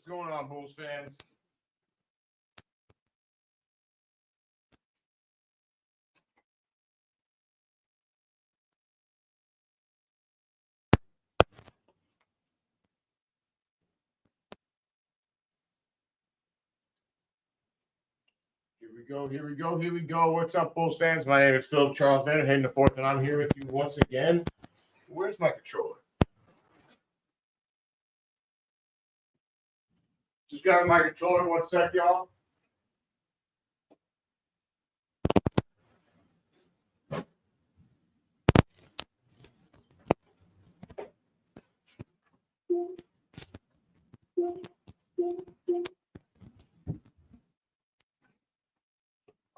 What's going on, Bulls fans? Here we go. What's up, Bulls fans? My name is Philip Charles Vander, heading the fourth, and I'm here with you once again. Where's my controller? Just got my controller. 1 sec, y'all.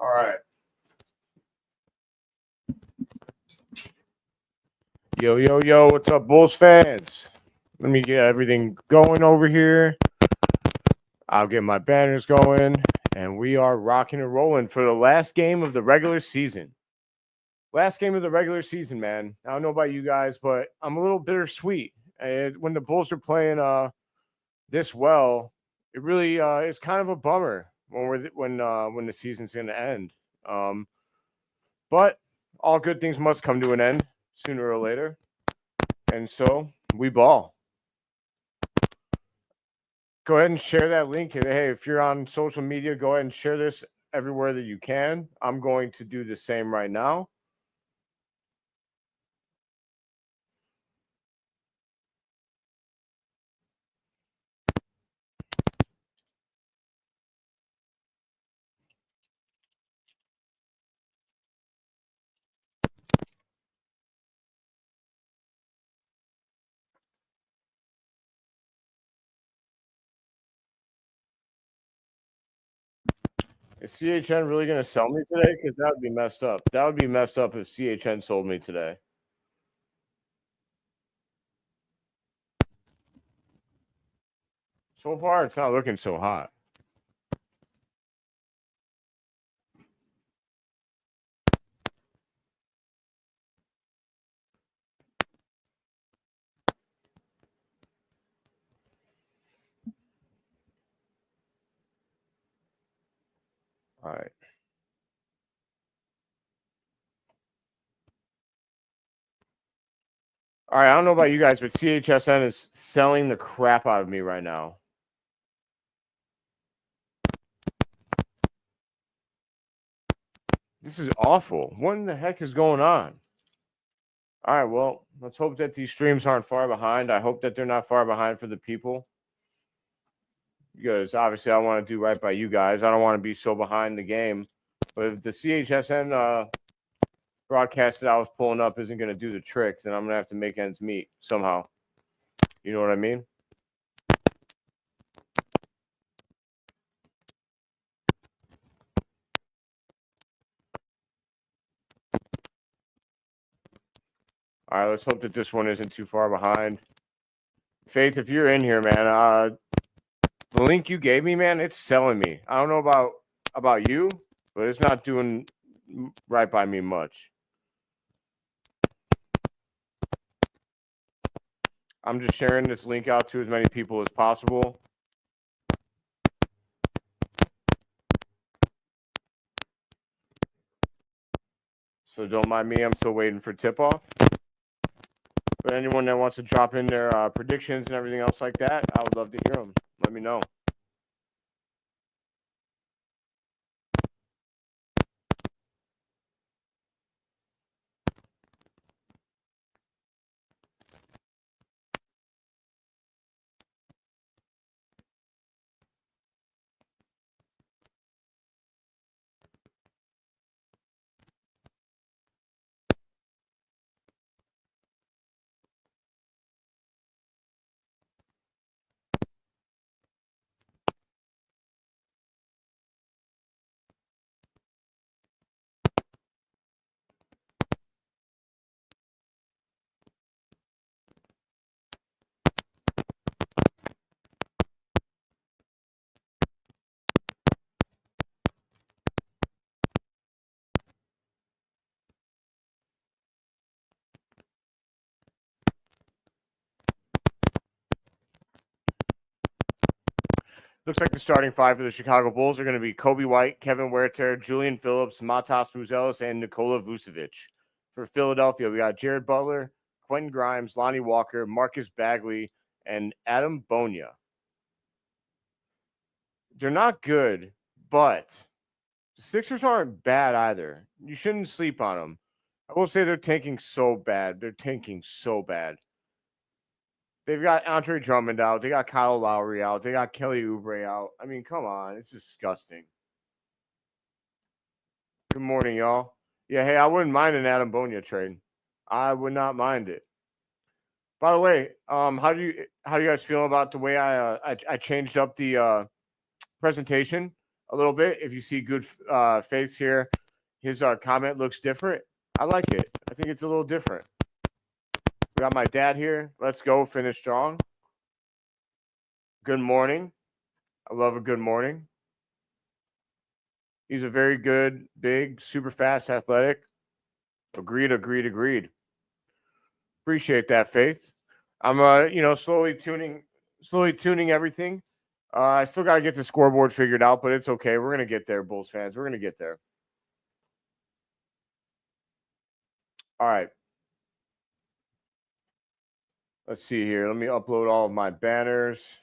All right. Yo, what's up, Bulls fans? Let me get everything going over here. I'll get my banners going, and we are rocking and rolling for the last game of the regular season. Last game of the regular season, man. I don't know about you guys, but I'm a little bittersweet. When the Bulls are playing this well, it really is kind of a bummer when the season's going to end. But all good things must come to an end sooner or later, and so we ball. Go ahead and share that link. Hey, if you're on social media, go ahead and share this everywhere that you can. I'm going to do the same right now. Is CHN really going to sell me today? Because that would be messed up. That would be messed up if CHN sold me today. So far, it's not looking so hot. All right. All right, I don't know about you guys, but CHSN is selling the crap out of me right now. This is awful. What in the heck is going on? All right, well, let's hope that these streams aren't far behind. I hope that they're not far behind for the people. Because obviously I want to do right by you guys. I don't want to be so behind the game. But if the CHSN broadcast that I was pulling up isn't going to do the trick, then I'm going to have to make ends meet somehow. You know what I mean? All right, let's hope that this one isn't too far behind. Faith, if you're in here, man, the link you gave me, man, it's selling me. I don't know about you, but it's not doing right by me much. I'm just sharing this link out to as many people as possible. So don't mind me. I'm still waiting for tip-off. But anyone that wants to drop in their predictions and everything else like that, I would love to hear them. Let me know. Looks like the starting five for the Chicago Bulls are going to be Coby White, Kevin Huerter, Julian Phillips, Matas Buzelis, and Nikola Vucevic. For Philadelphia, we got Jared Butler, Quentin Grimes, Lonnie Walker, Marcus Bagley, and Adam Bonia. They're not good, but the Sixers aren't bad either. You shouldn't sleep on them. I will say they're tanking so bad. They're tanking so bad. They've got Andre Drummond out. They got Kyle Lowry out. They got Kelly Oubre out. I mean, come on. It's disgusting. Good morning, y'all. Yeah, hey, I wouldn't mind an Adam Bonia trade. I would not mind it. By the way, how do you guys feel about the way I changed up the presentation a little bit? If you see good face here, his comment looks different. I like it. I think it's a little different. We got my dad here. Let's go. Finish strong. Good morning. I love a good morning. He's a very good, big, super fast, athletic. Agreed. Appreciate that, Faith. I'm slowly tuning everything. I still gotta get the scoreboard figured out, but it's okay. We're gonna get there, Bulls fans. We're gonna get there. All right. Let's see here. Let me upload all of my banners.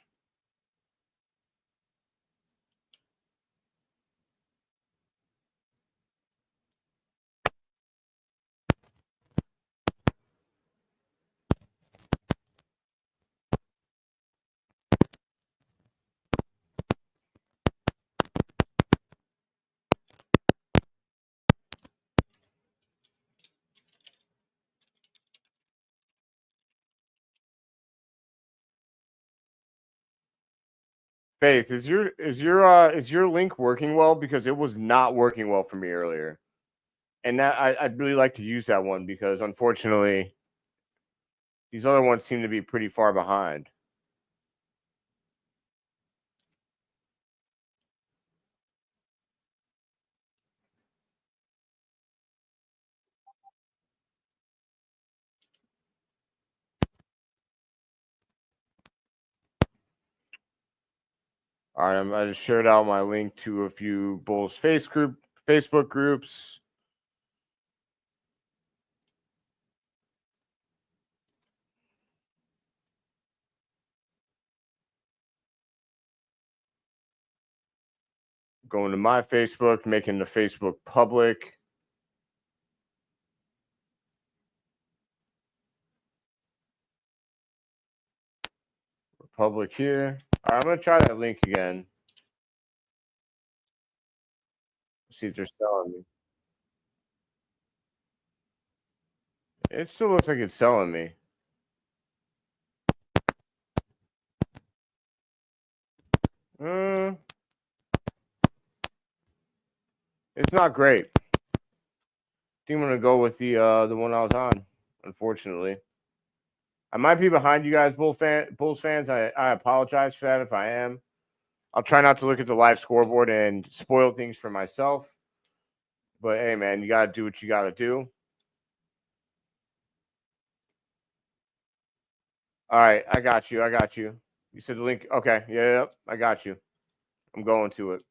Faith, is your link working well? Because it was not working well for me earlier. And that I'd really like to use that one because unfortunately these other ones seem to be pretty far behind. All right, I just shared out my link to a few Bulls Facebook groups. Going to my Facebook, making the Facebook public. Public here. All right, I'm gonna try that link again. See if they're selling me. It still looks like it's selling me. It's not great. I think I'm gonna go with the one I was on. Unfortunately, I might be behind you guys, Bulls fans. I apologize for that if I am. I'll try not to look at the live scoreboard and spoil things for myself. But hey, man, you gotta do what you gotta do. All right, I got you. You said the link. Okay, yeah, I got you. I'm going to it.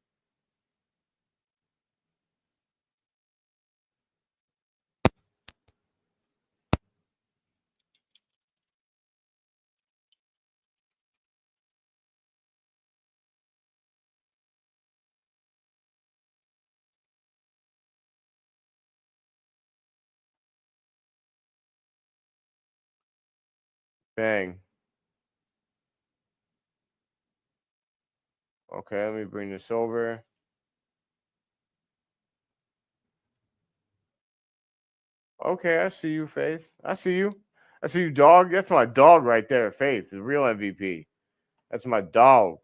Bang. Okay, let me bring this over. Okay, I see you, Faith. I see you, dog. That's my dog right there, Faith, the real MVP. That's my dog.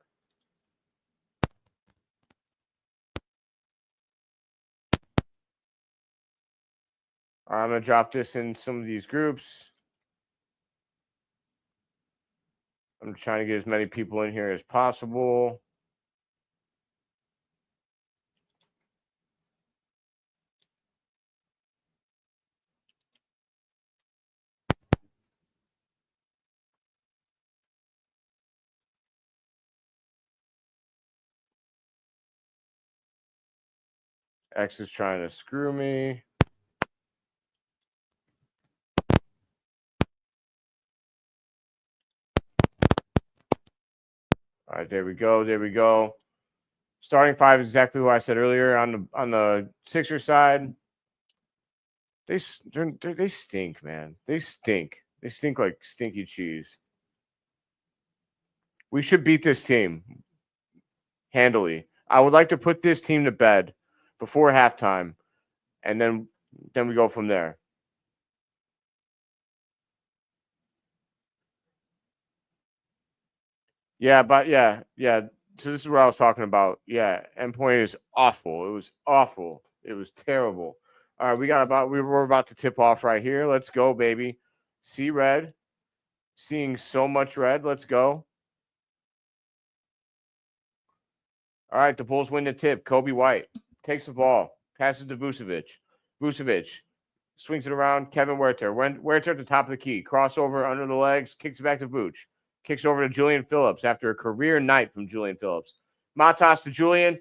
All right, I'm gonna drop this in some of these groups. I'm trying to get as many people in here as possible. X is trying to screw me. All right, there we go. There we go. Starting five is exactly what I said earlier on the Sixers side. They stink, man. They stink. They stink like stinky cheese. We should beat this team handily. I would like to put this team to bed before halftime, and then we go from there. Yeah, but yeah. So this is what I was talking about. Yeah, endpoint is awful. It was awful. It was terrible. All right, we're about to tip off right here. Let's go, baby. See red. Seeing so much red. Let's go. All right, the Bulls win the tip. Coby White takes the ball, passes to Vucevic. Vucevic swings it around. Kevin Huerter. Huerter at the top of the key. Crossover under the legs. Kicks it back to Vooch. Kicks over to Julian Phillips after a career night from Julian Phillips. Matas to Julian.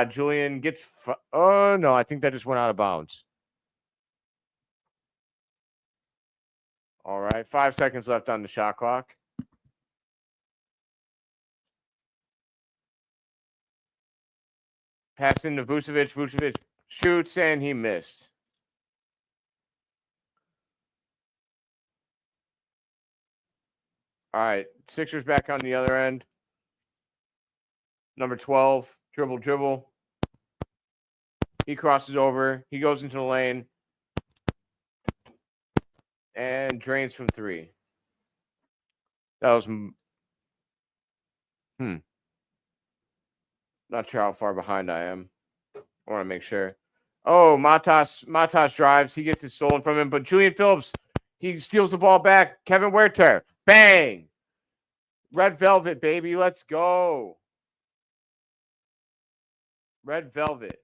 Julian gets. Oh, no. I think that just went out of bounds. All right. 5 seconds left on the shot clock. Pass into Vucevic. Vucevic shoots, and he missed. All right. Sixers back on the other end. Number 12. Dribble. He crosses over. He goes into the lane. And drains from three. That was... Not sure how far behind I am. I want to make sure. Oh, Matas drives. He gets it stolen from him. But Julian Phillips, he steals the ball back. Kevin Huerter. Bang! Red Velvet, baby. Let's go. Red Velvet.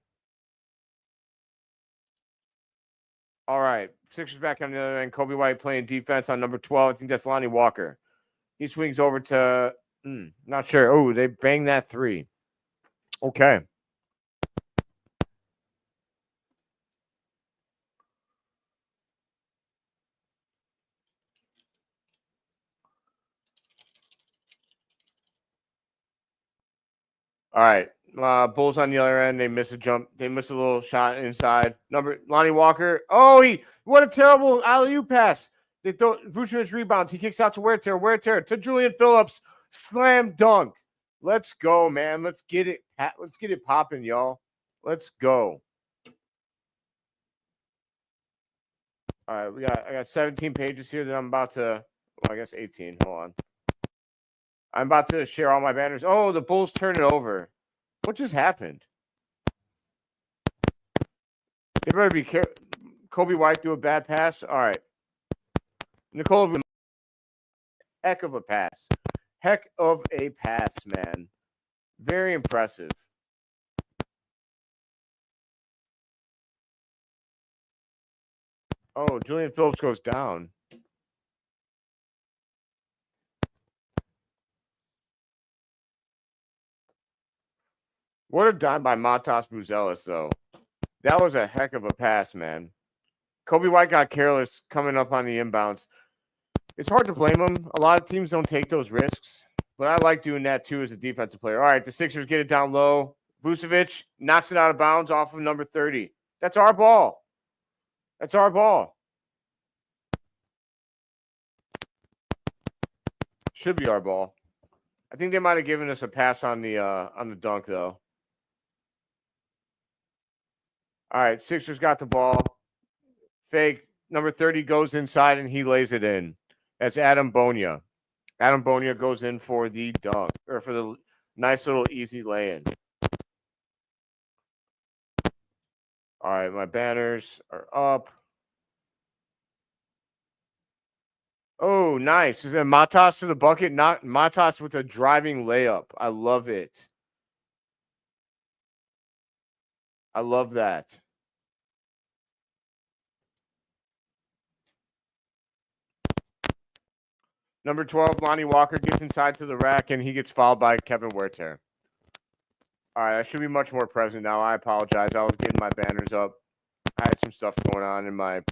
All right. Sixers back on the other end. Coby White playing defense on number 12. I think that's Lonnie Walker. He swings over to... not sure. Oh, they banged that three. Okay. All right. Bulls on the other end. They miss a jump. They miss a little shot inside. Lonnie Walker. Oh, what a terrible alley-oop pass. They throw Vucevic rebounds. He kicks out to Huerter to Julian Phillips. Slam dunk. Let's go, man. Let's get it. Let's get it popping, y'all. Let's go. All right, I got 17 pages here that I'm about to. Well, I guess 18. Hold on. I'm about to share all my banners. Oh, the Bulls turn it over. What just happened? They better be careful. Coby White do a bad pass. All right. Nicole, heck of a pass. Heck of a pass, man. Very impressive. Oh, Julian Phillips goes down. What a dime by Matas Buzelis, though. That was a heck of a pass, man. Coby White got careless coming up on the inbounds. It's hard to blame him. A lot of teams don't take those risks, but I like doing that too as a defensive player. All right, the Sixers get it down low. Vucevic knocks it out of bounds off of number 30. That's our ball. That's our ball. Should be our ball. I think they might have given us a pass on the dunk, though. All right, Sixers got the ball. Fake. Number 30 goes inside, and he lays it in. That's Adam Bonia. Adam Bonia goes in for the dunk, or for the nice little easy lay-in. All right, my banners are up. Oh, nice. Is it Matas to the bucket? Not Matas with a driving layup. I love it. I love that. Number 12, Lonnie Walker gets inside to the rack, and he gets fouled by Kevin Huerter. All right, I should be much more present now. I apologize. I was getting my banners up. I had some stuff going on in my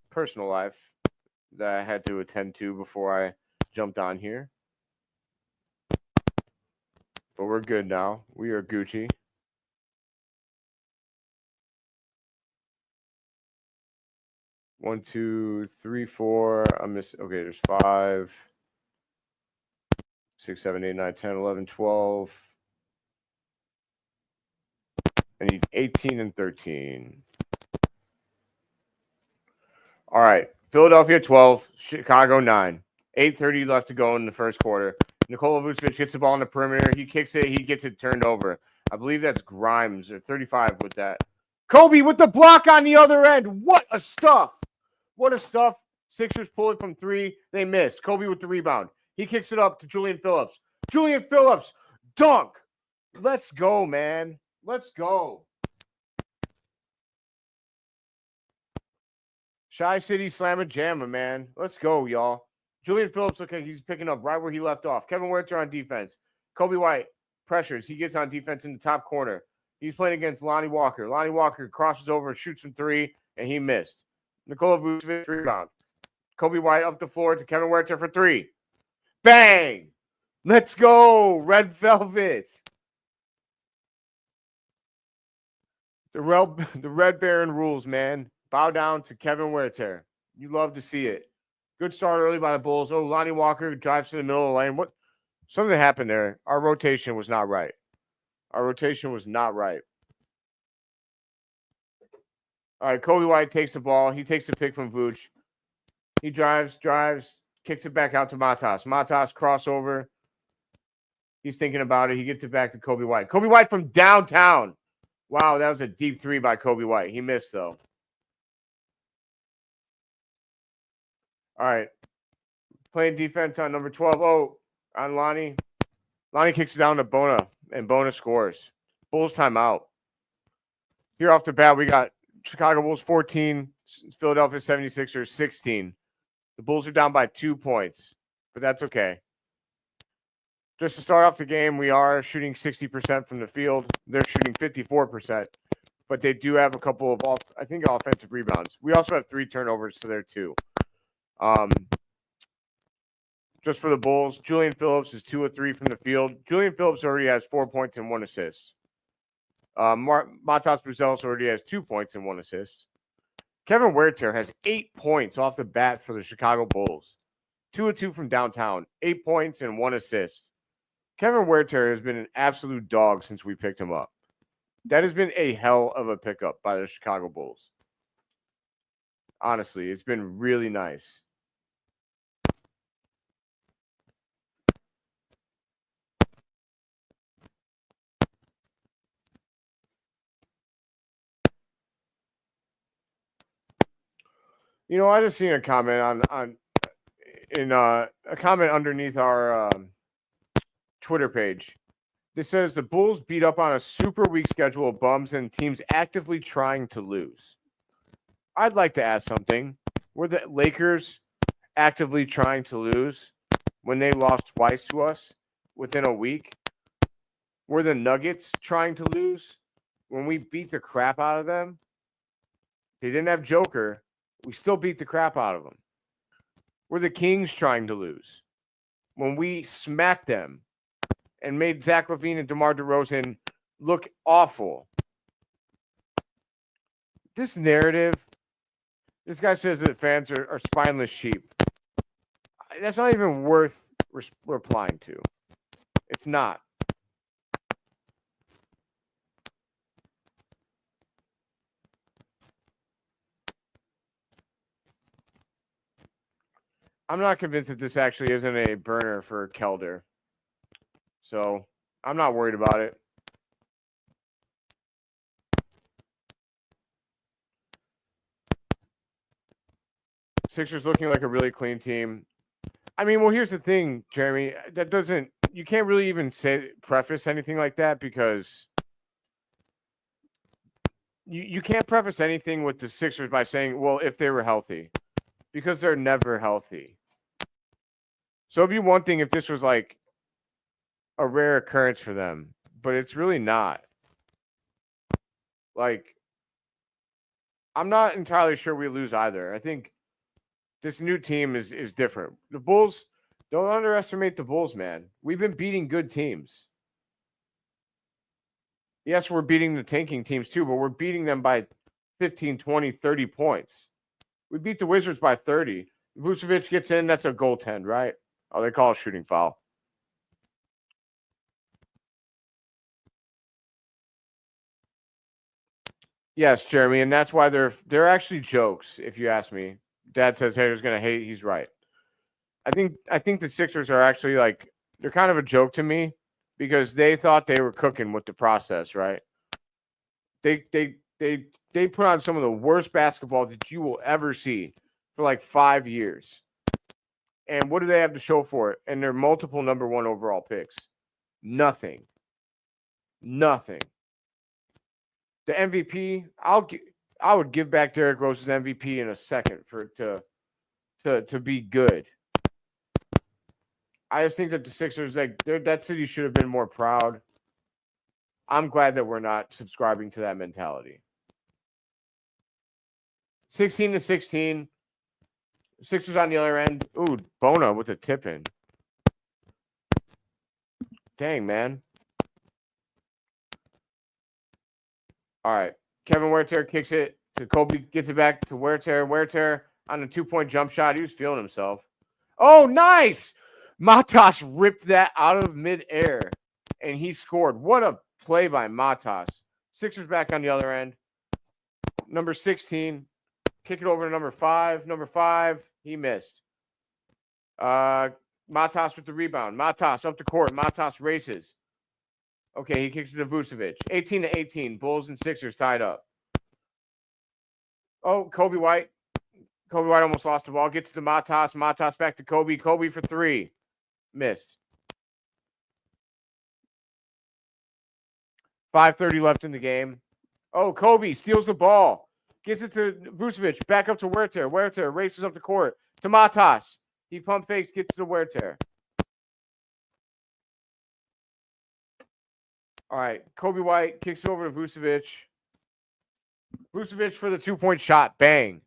personal life that I had to attend to before I jumped on here. But we're good now. We are Gucci. One, two, three, four. I missed. Okay, there's 5, 6, 7, 8, 9, 10, 11, 12. I need 18 and 13. All right. Philadelphia 12, Chicago 9. 8:30 left to go in the first quarter. Nikola Vucevic hits the ball on the perimeter. He kicks it. He gets it turned over. I believe that's Grimes or 35 with that. Coby with the block on the other end. What a stuff. What a stuff. Sixers pull it from 3. They miss. Coby with the rebound. He kicks it up to Julian Phillips. Julian Phillips, dunk. Let's go, man. Let's go. Shy City Slammer Jammer, man. Let's go, y'all. Julian Phillips, okay, he's picking up right where he left off. Kevin Werther on defense. Coby White pressures. He gets on defense in the top corner. He's playing against Lonnie Walker. Lonnie Walker crosses over, shoots from 3, and he missed. Nikola Vucevic rebound. Coby White up the floor to Kevin Werther for 3. Bang! Let's go, Red Velvet. The Red Baron rules, man. Bow down to Kevin Werther. You love to see it. Good start early by the Bulls. Oh, Lonnie Walker drives to the middle of the lane. What? Something happened there. Our rotation was not right. Our rotation was not right. All right, Coby White takes the ball. He takes the pick from Vooch. He drives, kicks it back out to Matas. Matas crossover. He's thinking about it. He gets it back to Coby White. Coby White from downtown. Wow, that was a deep 3 by Coby White. He missed, though. All right. Playing defense on number 12. Oh, on Lonnie. Lonnie kicks it down to Bona, and Bona scores. Bulls timeout. Here off the bat, we got Chicago Bulls 14, Philadelphia 76ers 16. The Bulls are down by 2 points, but that's okay. Just to start off the game, we are shooting 60% from the field. They're shooting 54%, but they do have a couple of, offensive rebounds. We also have 3 turnovers to their 2. Just for the Bulls, Julian Phillips is 2 of 3 from the field. Julian Phillips already has 4 points and 1 assist. Matas Buzelis already has 2 points and 1 assist. Kevin Werther has 8 points off the bat for the Chicago Bulls. 2 of 2 from downtown, 8 points and 1 assist. Kevin Werther has been an absolute dog since we picked him up. That has been a hell of a pickup by the Chicago Bulls. Honestly, it's been really nice. You know, I just seen a comment a comment underneath our Twitter page. This says the Bulls beat up on a super weak schedule of bums and teams actively trying to lose. I'd like to ask something. Were the Lakers actively trying to lose when they lost twice to us within a week? Were the Nuggets trying to lose when we beat the crap out of them? They didn't have Joker. We still beat the crap out of them. Were the Kings trying to lose when we smacked them and made Zach LaVine and DeMar DeRozan look awful? This narrative, this guy says that fans are spineless sheep. That's not even worth replying to. It's not. I'm not convinced that this actually isn't a burner for Kelder. So I'm not worried about it. Sixers looking like a really clean team. I mean, well, here's the thing, Jeremy. You can't really even preface anything like that because you can't preface anything with the Sixers by saying, well, if they were healthy, because they're never healthy. So it'd be one thing if this was like a rare occurrence for them. but it's really not. Like, I'm not entirely sure we lose either. I think this new team is different. The Bulls, don't underestimate the Bulls, man. We've been beating good teams. Yes, we're beating the tanking teams too, but we're beating them by 15, 20, 30 points. We beat the Wizards by 30. Vucevic gets in, that's a goaltend, right? Oh, they call it shooting foul. Yes, Jeremy, and that's why they're actually jokes, if you ask me. Dad says haters gonna hate, he's right. I think the Sixers are actually like they're kind of a joke to me because they thought they were cooking with the process, right? They put on some of the worst basketball that you will ever see for like 5 years. And what do they have to show for it? And they're multiple number 1 overall picks. Nothing. Nothing. The MVP, I would give back Derrick Rose's MVP in a second for it to be good. I just think that the Sixers, like that city should have been more proud. I'm glad that we're not subscribing to that mentality. 16-16. Sixers on the other end. Ooh, Bona with the tip in. Dang, man. All right. Kevin Huerter kicks it to Coby, gets it back to Huerter. Huerter on a 2-point jump shot. He was feeling himself. Oh, nice. Matas ripped that out of midair, and he scored. What a play by Matas. Sixers back on the other end. Number 16. Kick it over to number 5. Number 5, he missed. Matas with the rebound. Matas up the court. Matas races. Okay, he kicks it to Vucevic. 18-18. Bulls and Sixers tied up. Oh, Coby White. Coby White almost lost the ball. Gets to Matas. Matas back to Coby. Coby for 3. Missed. 5:30 left in the game. Oh, Coby steals the ball. Gets it to Vucevic. Back up to Huerter. Huerter races up the court to Matas. He pump fakes, gets to Huerter. All right. Coby White kicks it over to Vucevic. Vucevic for the 2-point shot. Bang.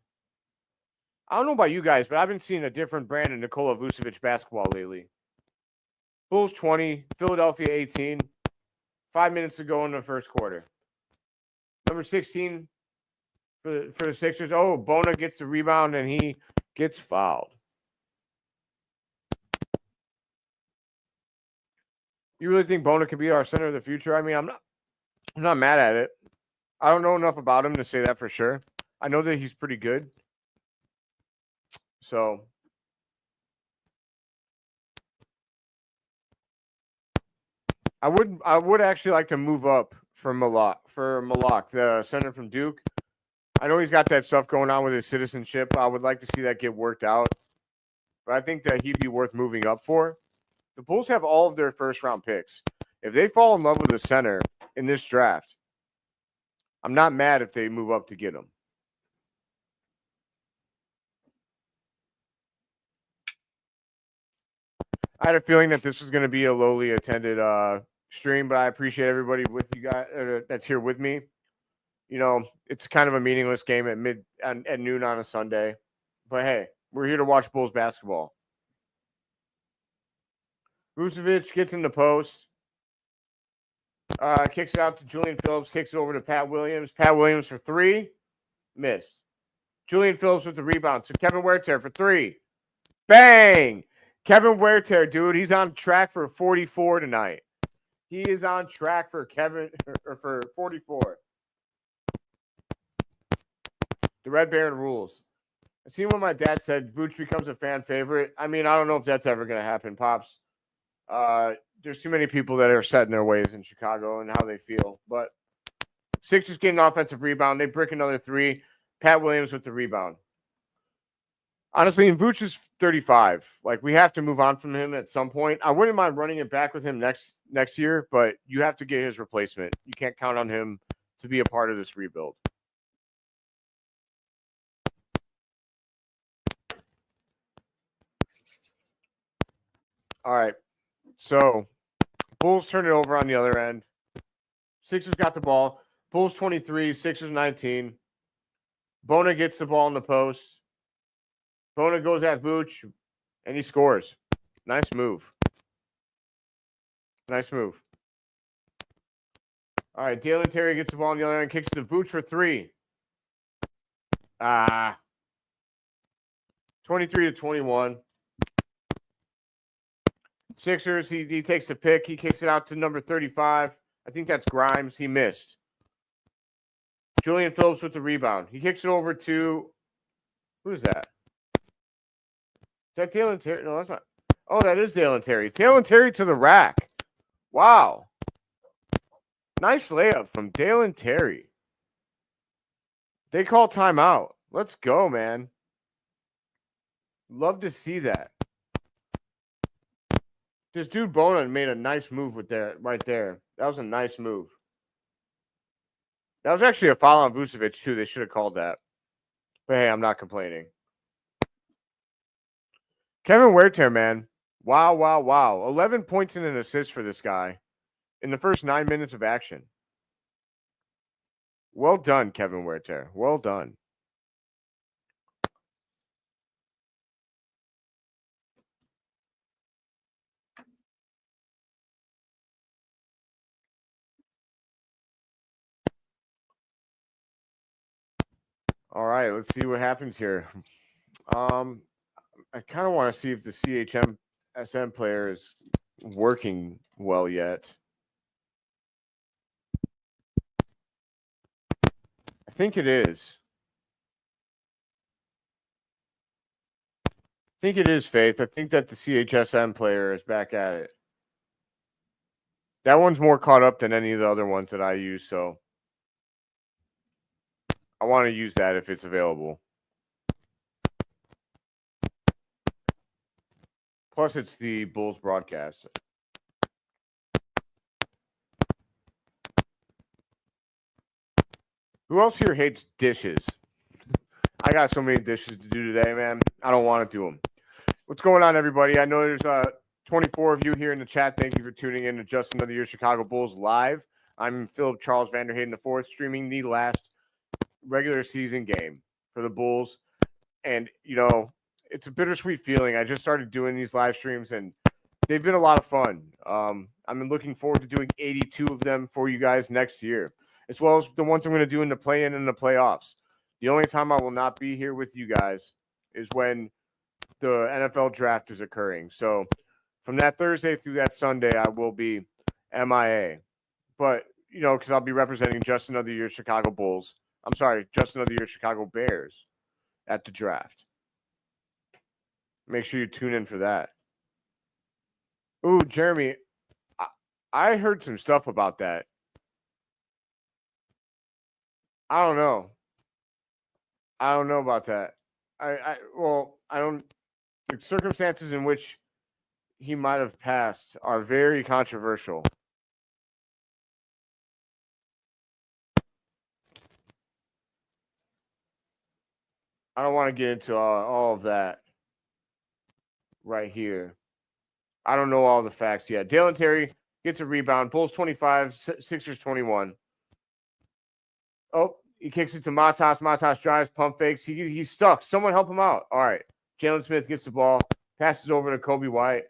I don't know about you guys, but I've been seeing a different brand of Nikola Vucevic basketball lately. Bulls 20, Philadelphia 18. 5 minutes to go in the first quarter. Number 16 for the Sixers. Oh, Bona gets the rebound and he gets fouled. You really think Bona could be our center of the future? I mean, I'm not mad at it. I don't know enough about him to say that for sure. I know that he's pretty good. So I would actually like to move up for Malak, the center from Duke. I know he's got that stuff going on with his citizenship. I would like to see that get worked out. But I think that he'd be worth moving up for. The Bulls have all of their first-round picks. If they fall in love with a center in this draft, I'm not mad if they move up to get him. I had a feeling that this was going to be a lowly attended stream, but I appreciate everybody with you guys that's here with me. You know, it's kind of a meaningless game at noon on a Sunday, but hey, we're here to watch Bulls basketball. Vucevic gets in the post, kicks it out to Julian Phillips, kicks it over to Pat Williams. Pat Williams for 3, missed. Julian Phillips with the rebound to Kevin Huerter for 3. Bang! Kevin Huerter, dude, he's on track for 44 tonight. He is on track for for 44. The Red Baron rules. I seen what my dad said. Vooch becomes a fan favorite. I mean, I don't know if that's ever going to happen, Pops. There's too many people that are set in their ways in Chicago and how they feel. But Sixers get an offensive rebound. They brick another 3. Pat Williams with the rebound. Honestly, and Vooch is 35. Like, we have to move on from him at some point. I wouldn't mind running it back with him next year, but you have to get his replacement. You can't count on him to be a part of this rebuild. All right. So, Bulls turn it over on the other end. Sixers got the ball. Bulls 23, Sixers 19. Bona gets the ball in the post. Bona goes at Vooch, and he scores. Nice move. Nice move. All right, Dalen Terry gets the ball on the other end, kicks it to Vooch for 3. 23-21. Sixers, he takes a pick. He kicks it out to number 35. I think that's Grimes. He missed. Julian Phillips with the rebound. He kicks it over to – who's that? Is that Dalen Terry? No, that's not. Oh, that is Dalen Terry. Dalen Terry to the rack. Wow. Nice layup from Dalen Terry. They call timeout. Let's go, man. Love to see that. This dude Bona made a nice move with that right there. That was a nice move. That was actually a foul on Vucevic, too. They should have called that. But hey, I'm not complaining. Kevin Huerter, man. Wow, wow, wow. 11 points and an assist for this guy in the first 9 minutes of action. Well done, Kevin Huerter. Well done. All right, let's see what happens here. I kind of want to see if the CHMSM player is working well yet. I think it is. I think it is, Faith. I think that the CHSM player is back at it. That one's more caught up than any of the other ones that I use, so I want to use that if it's available. Plus, it's the Bulls broadcast. Who else here hates dishes? I got so many dishes to do today, man. I don't want to do them. What's going on, everybody? I know there's 24 of you here in the chat. Thank you for tuning in to Just Another Year Chicago Bulls Live. I'm Philip Charles Vanderhayden IV, streaming the last regular season game for the Bulls. And, you know, it's a bittersweet feeling. I just started doing these live streams, and they've been a lot of fun. I'm looking forward to doing 82 of them for you guys next year, as well as the ones I'm going to do in the play-in and the playoffs. The only time I will not be here with you guys is when the NFL draft is occurring. So from that Thursday through that Sunday, I will be MIA. But, you know, because I'll be representing Just Another Year Chicago Bulls. I'm sorry, Just Another Year Chicago Bears at the draft. Make sure you tune in for that. Ooh, Jeremy, I heard some stuff about that. I don't know. I don't know about that. I don't. The circumstances in which he might have passed are very controversial. I don't want to get into all of that right here. I don't know all the facts yet. Dalen Terry gets a rebound. Bulls 25, Sixers 21. Oh, he kicks it to Matas. Matas drives, pump fakes. He's stuck. Someone help him out. All right. Jalen Smith gets the ball, passes over to Coby White.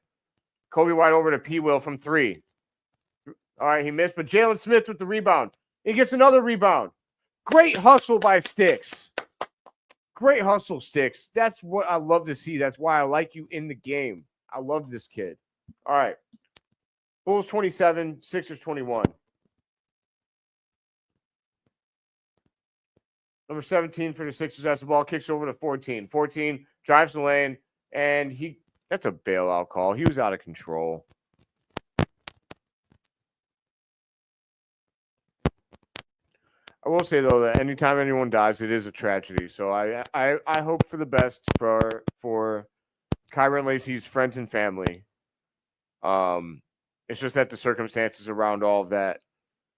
Coby White over to P. Will from 3. All right, he missed, but Jalen Smith with the rebound. He gets another rebound. Great hustle by Sticks. Great hustle, Sticks. That's what I love to see. That's why I like you in the game. I love this kid. All right. Bulls 27, Sixers 21. Number 17 for the Sixers has the ball, kicks over to 14. 14 drives the lane, and that's a bailout call. He was out of control. I will say, though, that anytime anyone dies, it is a tragedy. So I hope for the best for Kyron Lacey's friends and family. It's just that the circumstances around all of that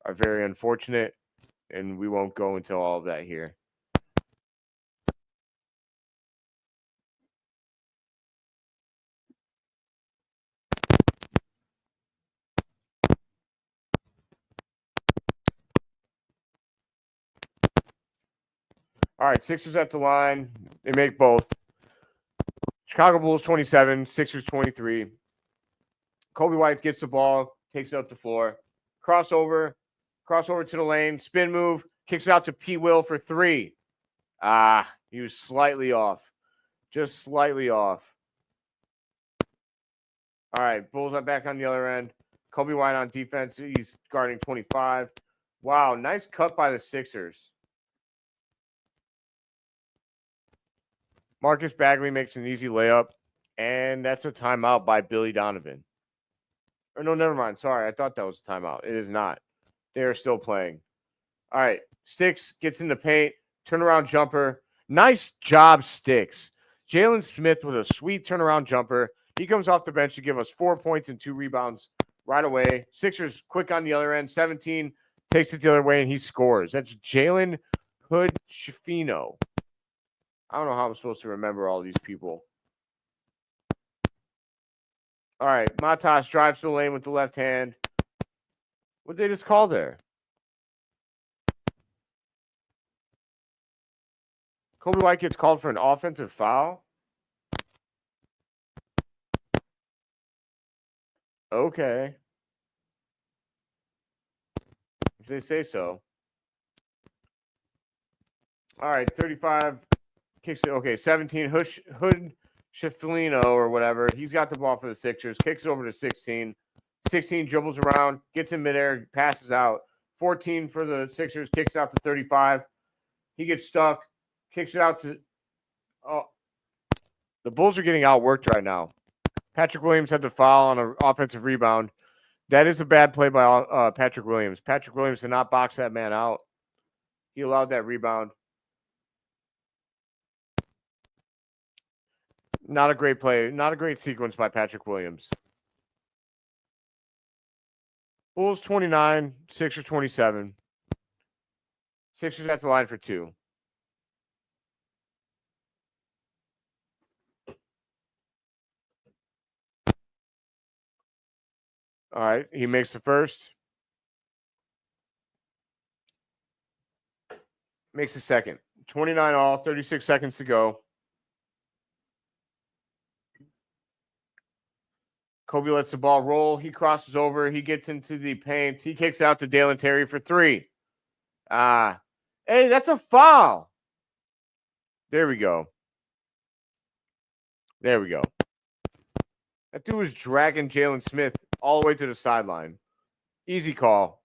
are very unfortunate, and we won't go into all of that here. All right, Sixers at the line. They make both. Chicago Bulls 27, Sixers 23. Coby White gets the ball, takes it up the floor. Crossover to the lane, spin move, kicks it out to P. Will for 3. He was slightly off. Just slightly off. All right, Bulls are back on the other end. Coby White on defense. He's guarding 25. Wow, nice cut by the Sixers. Marcus Bagley makes an easy layup, and that's a timeout by Billy Donovan. Or no, never mind. Sorry, I thought that was a timeout. It is not. They are still playing. All right, Sticks gets in the paint, turnaround jumper. Nice job, Sticks. Jalen Smith with a sweet turnaround jumper. He comes off the bench to give us 4 points and 2 rebounds right away. Sixers quick on the other end. 17 takes it the other way, and he scores. That's Jalen Hood-Schifino. I don't know how I'm supposed to remember all these people. All right, Matas drives to the lane with the left hand. What did they just call there? Coby White gets called for an offensive foul. Okay. If they say so. All right, 35 kicks it. Okay, 17 Hood Schifino or whatever. He's got the ball for the Sixers. Kicks it over to 16. 16 dribbles around, gets in midair, passes out. 14 for the Sixers, kicks it out to 35. He gets stuck, kicks it out to. Oh, the Bulls are getting outworked right now. Patrick Williams had the foul on an offensive rebound. That is a bad play by Patrick Williams. Patrick Williams did not box that man out. He allowed that rebound. Not a great play. Not a great sequence by Patrick Williams. Bulls 29, Sixers 27. Sixers at the line for 2. All right, he makes the first. Makes the second. 29 all, 36 seconds to go. Coby lets the ball roll. He crosses over. He gets into the paint. He kicks out to Dalen Terry for 3. Hey, that's a foul. There we go. There we go. That dude was dragging Jalen Smith all the way to the sideline. Easy call.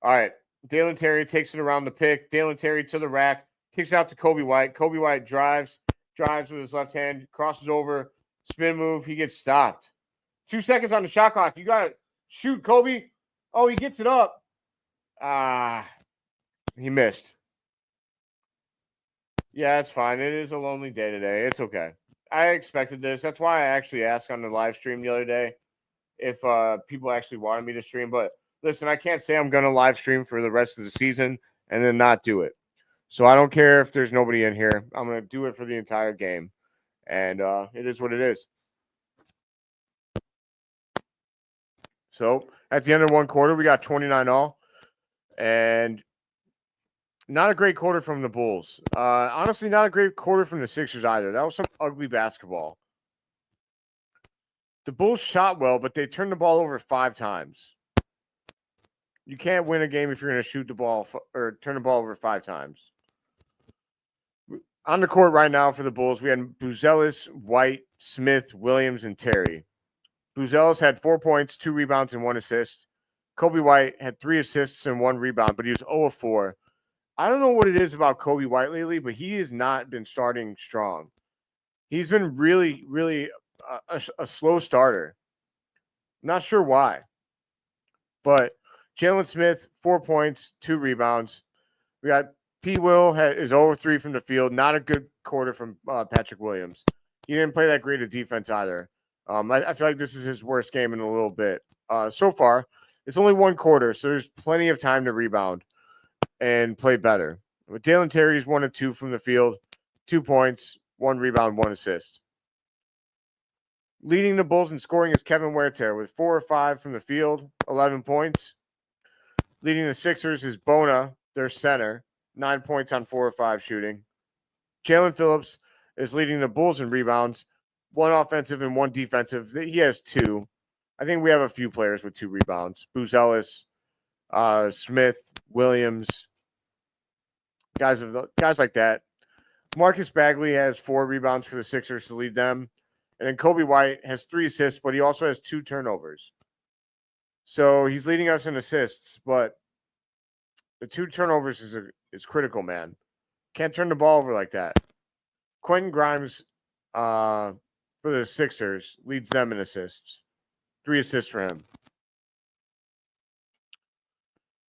All right. Dalen Terry takes it around the pick. Dalen Terry to the rack. Kicks out to Coby White. Coby White drives with his left hand, crosses over, spin move. He gets stopped. 2 seconds on the shot clock. You got to shoot, Coby. Oh, he gets it up. He missed. Yeah, it's fine. It is a lonely day today. It's okay. I expected this. That's why I actually asked on the live stream the other day if people actually wanted me to stream. But listen, I can't say I'm going to live stream for the rest of the season and then not do it. So I don't care if there's nobody in here. I'm going to do it for the entire game. And it is what it is. So at the end of one quarter, we got 29 all. And not a great quarter from the Bulls. Honestly, not a great quarter from the Sixers either. That was some ugly basketball. The Bulls shot well, but they turned the ball over 5 times. You can't win a game if you're going to shoot the ball or turn the ball over 5 times. On the court right now for the Bulls, we had Buzelis, White, Smith, Williams, and Terry. Buzelis had 4 points, 2 rebounds, and 1 assist. Coby White had 3 assists and 1 rebound, but he was 0 of 4. I don't know what it is about Coby White lately, but he has not been starting strong. He's been really, really a slow starter. Not sure why. But Jalen Smith, 4 points, 2 rebounds. We got P. Will is 0 3 from the field. Not a good quarter from Patrick Williams. He didn't play that great of defense either. I feel like this is his worst game in a little bit. So far, it's only 1 quarter, so there's plenty of time to rebound and play better. But Dalen Terry's 1 of 2 from the field, 2 points, 1 rebound, 1 assist. Leading the Bulls in scoring is Kevin Huerter with 4 or 5 from the field, 11 points. Leading the Sixers is Bona, their center, 9 points on 4 or 5 shooting. Jalen Phillips is leading the Bulls in rebounds, 1 offensive and 1 defensive. He has 2. I think we have a few players with 2 rebounds. Buzelis, Smith, Williams, guys like that. Marcus Bagley has 4 rebounds for the Sixers to lead them. And then Coby White has 3 assists, but he also has 2 turnovers. So he's leading us in assists, but the 2 turnovers is critical, man. Can't turn the ball over like that. Quentin Grimes for the Sixers leads them in assists. 3 assists for him.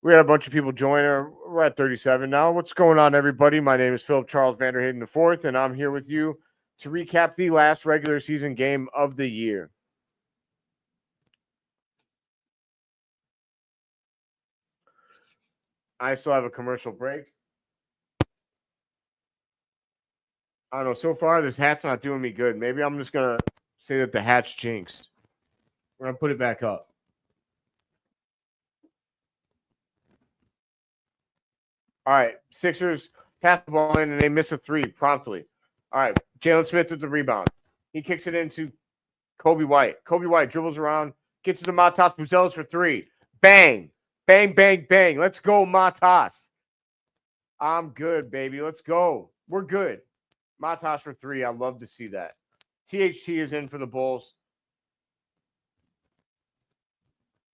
We had a bunch of people join. We're at 37 now. What's going on, everybody? My name is Philip Charles Vanderhayden IV, and I'm here with you to recap the last regular season game of the year. I still have a commercial break. I don't know. So far, this hat's not doing me good. Maybe I'm just going to say that the hat's jinxed. We're going to put it back up. All right. Sixers pass the ball in, and they miss a 3 promptly. All right. Jalen Smith with the rebound. He kicks it into Coby White. Coby White dribbles around, gets it to Matas Buzelis for 3. Bang. Bang, bang, bang. Let's go, Matas. I'm good, baby. Let's go. We're good. Matas for 3. I love to see that. THT is in for the Bulls.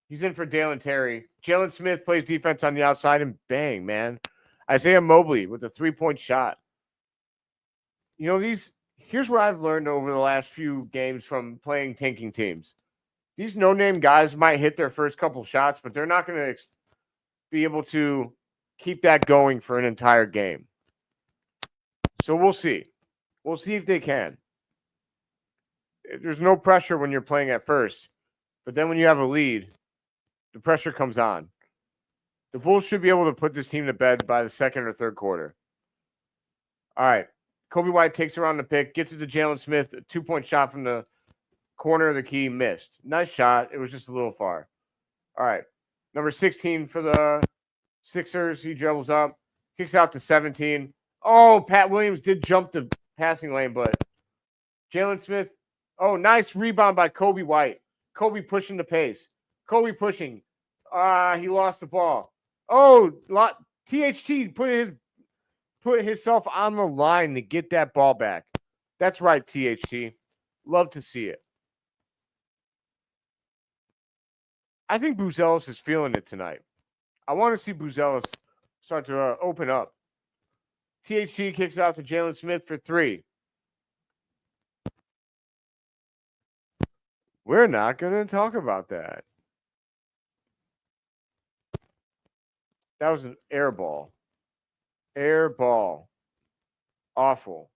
He's in for Dalen Terry. Jalen Smith plays defense on the outside, and bang, man. Isaiah Mobley with a 3-point shot. You know, here's what I've learned over the last few games from playing tanking teams. These no-name guys might hit their first couple shots, but they're not going to be able to keep that going for an entire game. So we'll see. We'll see if they can. There's no pressure when you're playing at first, but then when you have a lead, the pressure comes on. The Bulls should be able to put this team to bed by the second or third quarter. All right. Coby White takes around the pick, gets it to Jalen Smith, a 2-point shot from the corner of the key, missed. Nice shot. It was just a little far. All right. Number 16 for the Sixers. He dribbles up, kicks out to 17. Oh, Pat Williams did jump the passing lane, but Jalen Smith. Oh, nice rebound by Coby White. Coby pushing the pace. Coby pushing. He lost the ball. Oh, THT put himself on the line to get that ball back. That's right, THT. Love to see it. I think Buzelis is feeling it tonight. I want to see Buzelis start to open up. THT kicks it out to Jalen Smith for 3. We're not going to talk about that. That was an air ball. Air ball. Awful.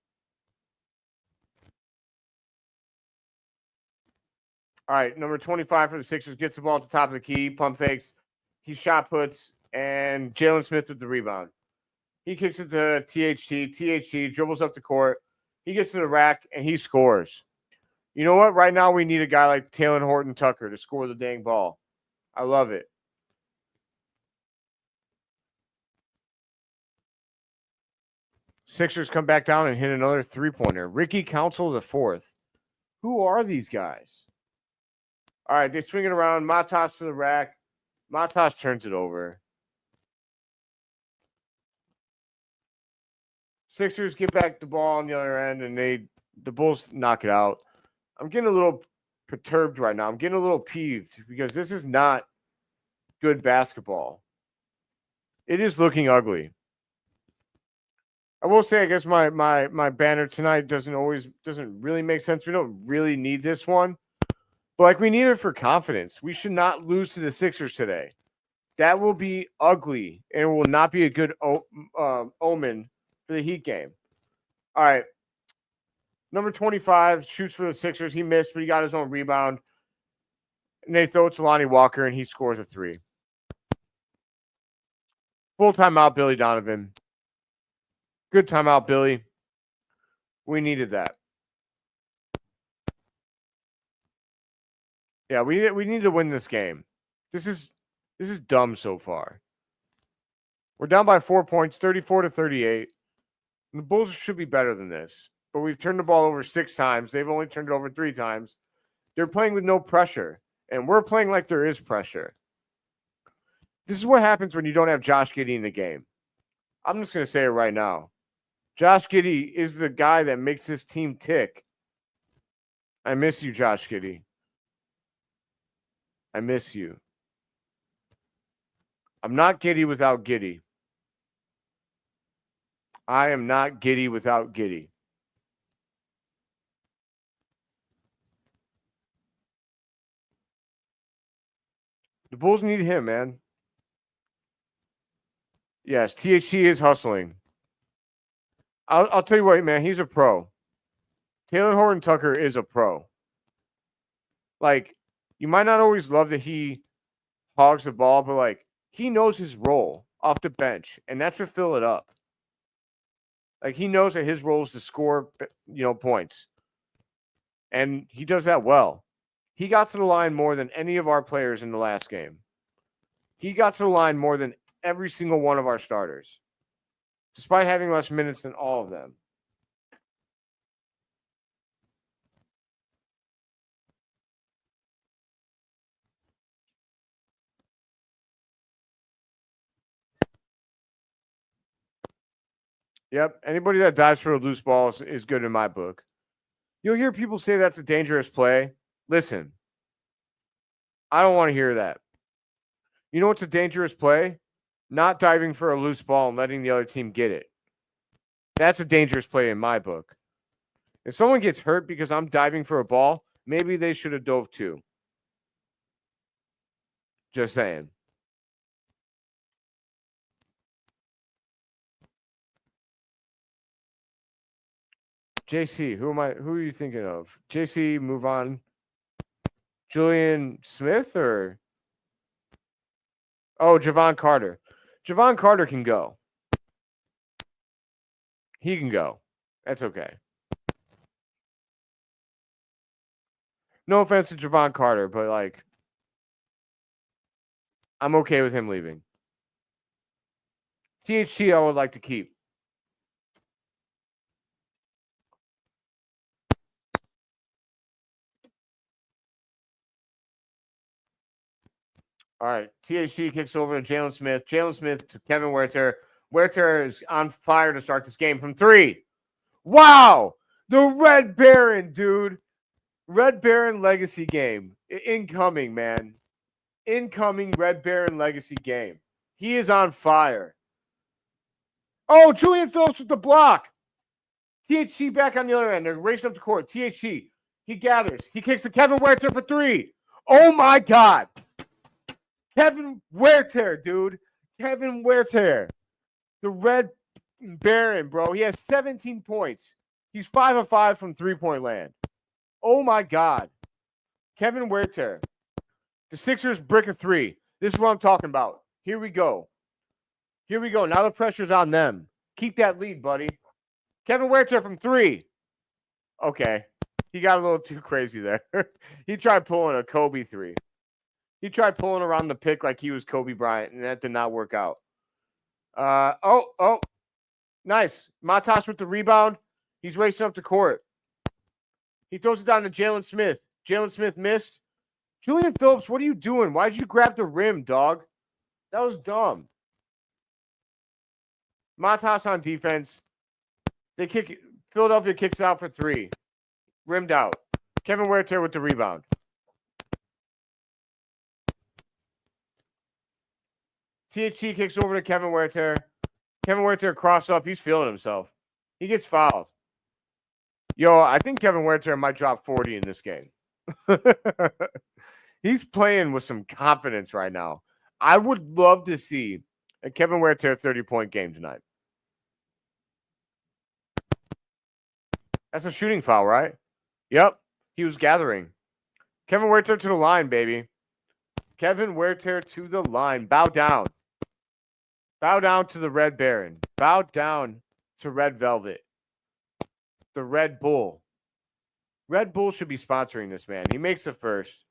All right, number 25 for the Sixers gets the ball at the top of the key, pump fakes. He shot puts, and Jalen Smith with the rebound. He kicks it to THT. THT dribbles up the court. He gets to the rack, and he scores. You know what? Right now, we need a guy like Talen Horton-Tucker to score the dang ball. I love it. Sixers come back down and hit another 3-pointer. Ricky Council the 4th. Who are these guys? All right, they swing it around. Matas to the rack. Matas turns it over. Sixers get back the ball on the other end, and the Bulls knock it out. I'm getting a little perturbed right now. I'm getting a little peeved because this is not good basketball. It is looking ugly. I will say, I guess my banner tonight doesn't really make sense. We don't really need this one, but like we need it for confidence. We should not lose to the Sixers today. That will be ugly, and it will not be a good omen for the Heat game. All right. Number 25 shoots for the Sixers. He missed, but he got his own rebound. And they throw it to Lonnie Walker, and he scores a 3. Full timeout, Billy Donovan. Good timeout, Billy. We needed that. Yeah, we need to win this game. This is dumb so far. We're down by 4 points, 34-38. The Bulls should be better than this. But we've turned the ball over 6 times. They've only turned it over 3 times. They're playing with no pressure, and we're playing like there is pressure. This is what happens when you don't have Josh Giddey in the game. I'm just going to say it right now. Josh Giddey is the guy that makes this team tick. I miss you, Josh Giddey. I miss you. I'm not giddy without Giddey. I am not giddy without Giddey. The Bulls need him, man. Yes, THC is hustling. I'll tell you what, man, he's a pro. Taylor Horton Tucker is a pro. Like, you might not always love that he hogs the ball, but like he knows his role off the bench, and that's to fill it up. Like he knows that his role is to score, points. And he does that well. He got to the line more than any of our players in the last game. He got to the line more than every single one of our starters, despite having less minutes than all of them. Yep. Anybody that dives for a loose ball is good in my book. You'll hear people say that's a dangerous play. Listen, I don't want to hear that. You know what's a dangerous play? Not diving for a loose ball and letting the other team get it. That's a dangerous play in my book. If someone gets hurt because I'm diving for a ball, maybe they should have dove too. Just saying. JC, who are you thinking of? JC, move on. Julian Smith or Javon Carter. Javon Carter can go. He can go. That's okay. No offense to Javon Carter, but like I'm okay with him leaving. THT I would like to keep. All right. THT kicks over to Jalen Smith. Jalen Smith to Kevin Huerter. Huerter is on fire to start this game from 3. Wow. The Red Baron, dude. Red Baron legacy game. Incoming, man. Incoming Red Baron legacy game. He is on fire. Oh, Julian Phillips with the block. THC back on the other end. They're racing up the court. THC. He gathers. He kicks to Kevin Huerter for 3. Oh, my God. Kevin Huerter, dude. Kevin Huerter. The Red Baron, bro. He has 17 points. He's 5 of 5 from three-point land. Oh, my God. Kevin Huerter. The Sixers brick a 3. This is what I'm talking about. Here we go. Here we go. Now the pressure's on them. Keep that lead, buddy. Kevin Huerter from 3. Okay. He got a little too crazy there. He tried pulling a Kobe 3. He tried pulling around the pick like he was Kobe Bryant, and that did not work out. Nice. Matas with the rebound. He's racing up the court. He throws it down to Jalen Smith. Jalen Smith missed. Julian Phillips, what are you doing? Why did you grab the rim, dog? That was dumb. Matas on defense. They kick it. Philadelphia kicks it out for 3. Rimmed out. Kevin Huerter with the rebound. THT kicks over to Kevin Huerter. Kevin Huerter cross up. He's feeling himself. He gets fouled. Yo, I think Kevin Huerter might drop 40 in this game. He's playing with some confidence right now. I would love to see a Kevin Huerter 30-point game tonight. That's a shooting foul, right? Yep. He was gathering. Kevin Huerter to the line, baby. Kevin Huerter to the line. Bow down. Bow down to the Red Baron. Bow down to Red Velvet. The Red Bull. Red Bull should be sponsoring this, man. He makes the first.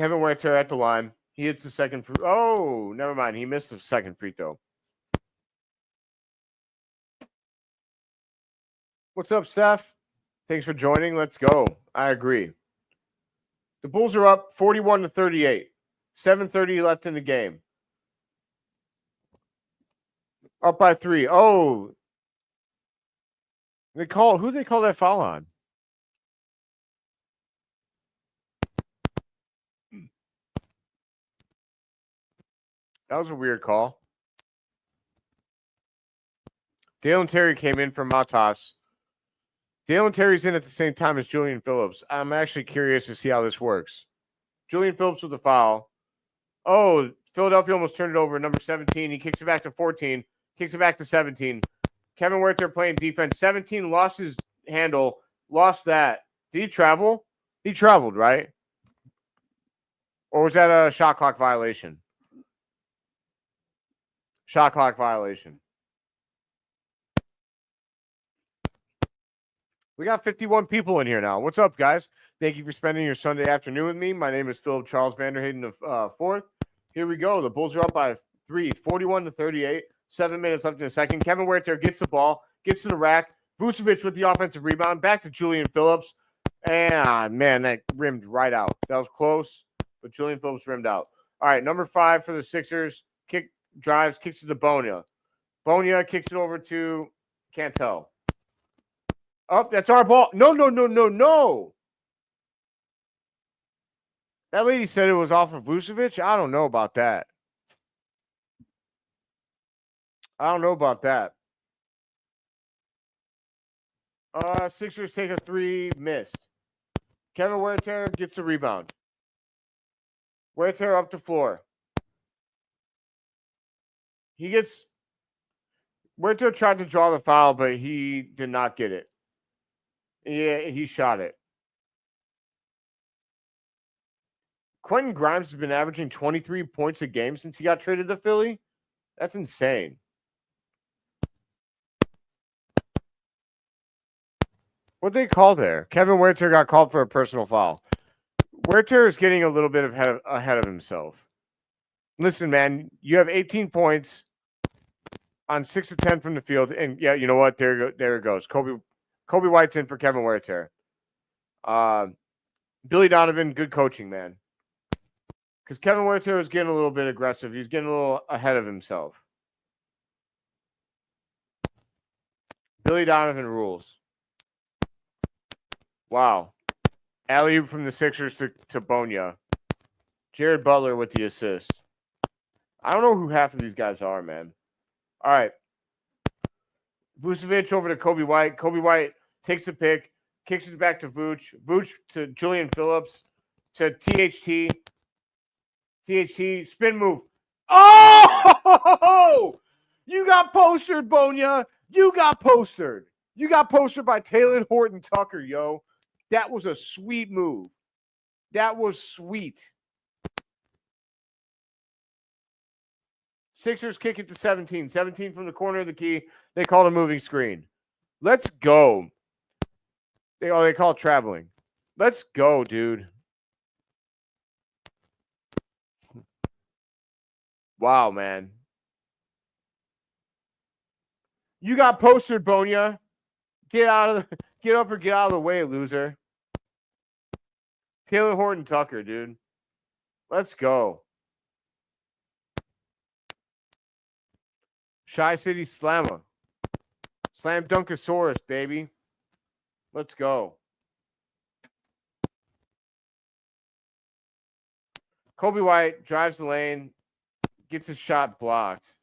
Kevin Huerter at the line. He hits the second free. Oh, never mind. He missed the second free throw. What's up, Steph? Thanks for joining. Let's go. I agree. The Bulls are up 41-38. 7:30 left in the game. Up by 3. Oh. Who they call that foul on? That was a weird call. Dalen Terry came in from Matas. Dalen Terry's in at the same time as Julian Phillips. I'm actually curious to see how this works. Julian Phillips with the foul. Oh, Philadelphia almost turned it over. Number 17. He kicks it back to 14. Kicks it back to 17. Kevin Huerter playing defense. 17 lost his handle. Lost that. Did he travel? He traveled, right? Or was that a shot clock violation? Shot clock violation. We got 51 people in here now. What's up, guys? Thank you for spending your Sunday afternoon with me. My name is Philip Charles Vanderhayden the fourth. Here we go. The Bulls are up by 3, 41-38. 7 minutes left in the second. Kevin Huerter gets the ball, gets to the rack. Vucevic with the offensive rebound. Back to Julian Phillips. And, man, that rimmed right out. That was close, but Julian Phillips rimmed out. All right, number 5 for the Sixers. Drives, kicks it to Bonia. Bonia kicks it over to Cantel. Oh, that's our ball. No. That lady said it was off of Vucevic. I don't know about that. Sixers take a 3, missed. Kevin Huerter gets the rebound. Huerter up the floor. Huerter tried to draw the foul, but he did not get it. Yeah, he shot it. Quentin Grimes has been averaging 23 points a game since he got traded to Philly. That's insane. What'd they call there? Kevin Huerter got called for a personal foul. Huerter is getting a little bit ahead of himself. Listen, man, you have 18 points on 6 of 10 from the field. And, yeah, you know what? There it goes. Coby White's in for Kevin Huerter. Billy Donovan, good coaching, man. Because Kevin Huerter is getting a little bit aggressive. He's getting a little ahead of himself. Billy Donovan rules. Wow. Alley-oop from the Sixers to Bonia. Jared Butler with the assist. I don't know who half of these guys are, man. All right. Vucevic over to Coby White. Coby White takes the pick, kicks it back to Vooch. Vooch to Julian Phillips to THT. THT, spin move. Oh! You got postered, Bonia. You got postered. You got postered by Taylor Horton Tucker, yo. That was a sweet move. That was sweet. Sixers kick it to 17. 17 from the corner of the key. They called a moving screen. Let's go. They call it traveling. Let's go, dude. Wow, man. You got postered, Bonia. Get up or get out of the way, loser. Taylor Horton Tucker, dude. Let's go. Shy City Slammer. Slam Dunkosaurus, baby. Let's go. Coby White drives the lane, gets his shot blocked.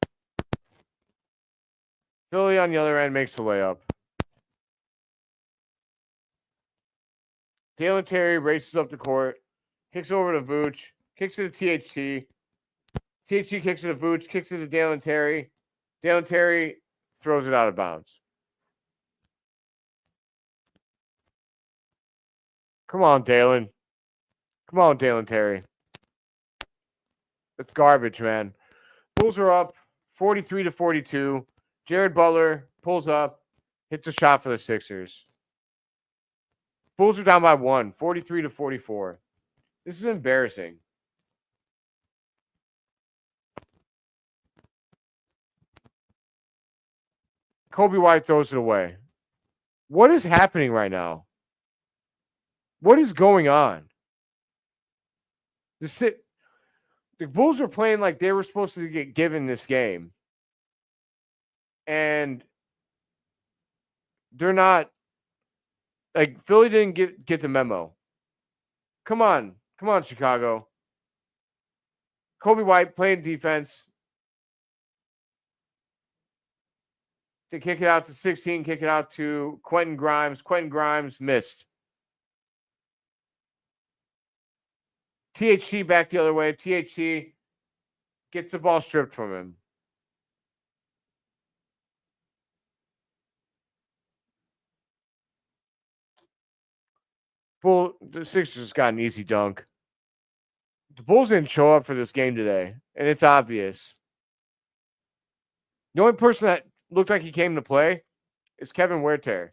Philly on the other end makes the layup. Dalen Terry races up the court, kicks over to Vooch, kicks it to THT. THT kicks it to Vooch, kicks it to Dalen Terry. Dalen Terry throws it out of bounds. Come on, Dalen. Come on, Dalen Terry. It's garbage, man. Bulls are up 43-42. Jared Butler pulls up, hits a shot for the Sixers. Bulls are down by 1, 43-44. This is embarrassing. Coby White throws it away. What is happening right now? What is going on? The Bulls are playing like they were supposed to get given this game. And they're not. Like, Philly didn't get the memo. Come on, Chicago. Coby White playing defense. To kick it out to 16, kick it out to Quentin Grimes. Quentin Grimes missed. THT back the other way. THT gets the ball stripped from him. The Sixers got an easy dunk. The Bulls didn't show up for this game today, and it's obvious. The only person that looked like he came to play is Kevin Huerter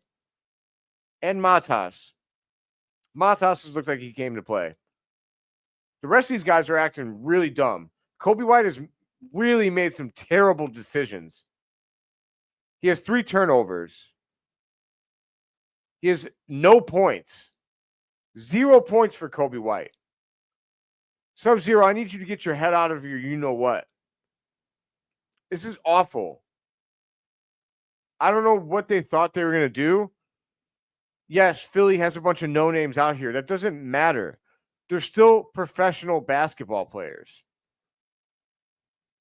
and Matas. Matas has looked like he came to play. The rest of these guys are acting really dumb. Coby White has really made some terrible decisions. He has 3 turnovers. He has no points. 0 points for Coby White. Sub-Zero, I need you to get your head out of your you-know-what. This is awful. I don't know what they thought they were going to do. Yes, Philly has a bunch of no-names out here. That doesn't matter. They're still professional basketball players.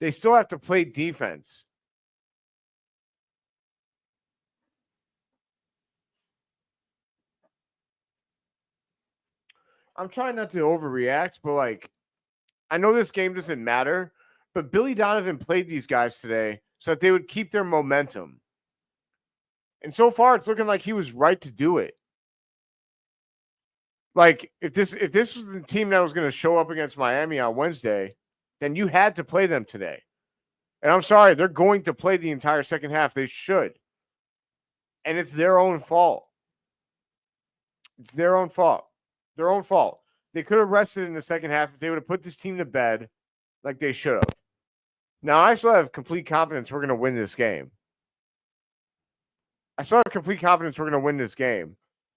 They still have to play defense. I'm trying not to overreact, but I know this game doesn't matter, but Billy Donovan played these guys today so that they would keep their momentum. And so far, it's looking like he was right to do it. If this was the team that was going to show up against Miami on Wednesday, then you had to play them today. And I'm sorry, they're going to play the entire second half. They should. And it's their own fault. It's their own fault. Their own fault. They could have rested in the second half if they would have put this team to bed like they should have. Now, I still have complete confidence we're going to win this game.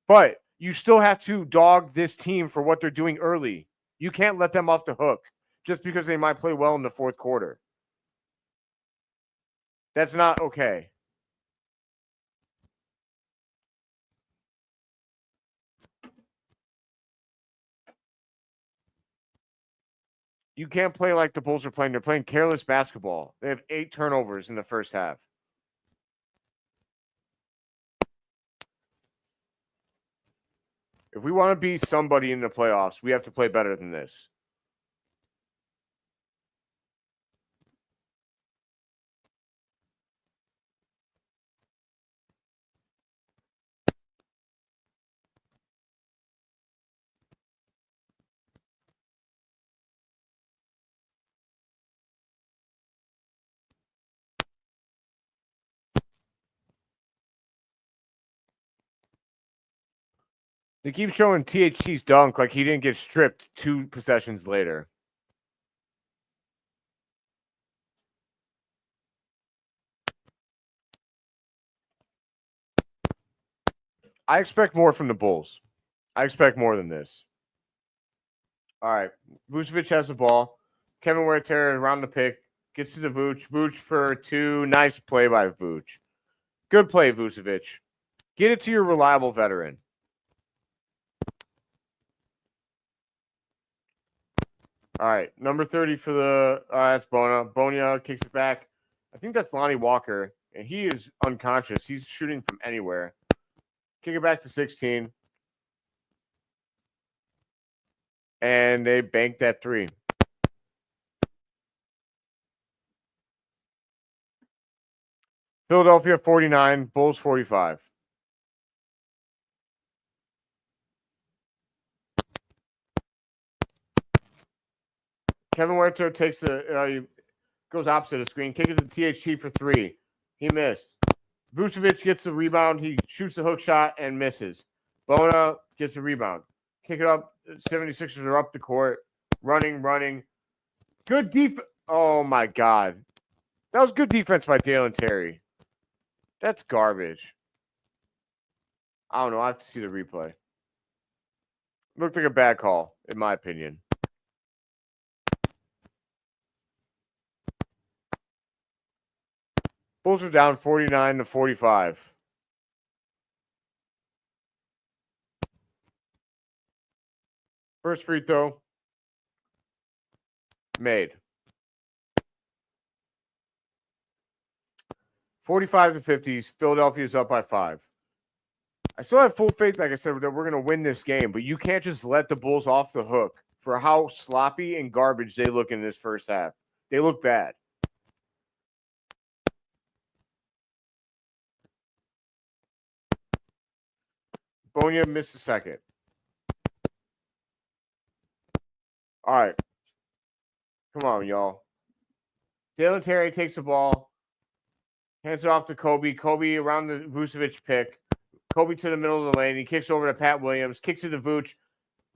But you still have to dog this team for what they're doing early. You can't let them off the hook just because they might play well in the fourth quarter. That's not okay. You can't play like the Bulls are playing. They're playing careless basketball. They have 8 turnovers in the first half. If we want to be somebody in the playoffs, we have to play better than this. They keep showing THT's dunk like he didn't get stripped 2 possessions later. I expect more from the Bulls. I expect more than this. All right. Vucevic has the ball. Kevin Huerter around the pick. Gets to the Vooch. Vooch for 2. Nice play by Vooch. Good play, Vucevic. Get it to your reliable veteran. All right. Number 30 for that's Bona. Bonia kicks it back. I think that's Lonnie Walker, and he is unconscious. He's shooting from anywhere. Kick it back to 16. And they banked that 3. Philadelphia 49, Bulls 45. Kevin Huerter takes goes opposite the screen. Kick it to THT for 3. He missed. Vucevic gets the rebound. He shoots the hook shot and misses. Bona gets the rebound. Kick it up. 76ers are up the court. Running. Good defense. Oh, my God. That was good defense by Dalen Terry. That's garbage. I don't know. I have to see the replay. Looked like a bad call, in my opinion. Bulls are down 49-45. First free throw. Made. 45-50. Philadelphia's up by 5. I still have full faith, like I said, that we're going to win this game, but you can't just let the Bulls off the hook for how sloppy and garbage they look in this first half. They look bad. Bonia missed a second. All right. Come on, y'all. Dalen Terry takes the ball. Hands it off to Coby. Coby around the Vucevic pick. Coby to the middle of the lane. He kicks over to Pat Williams. Kicks it to Vooch.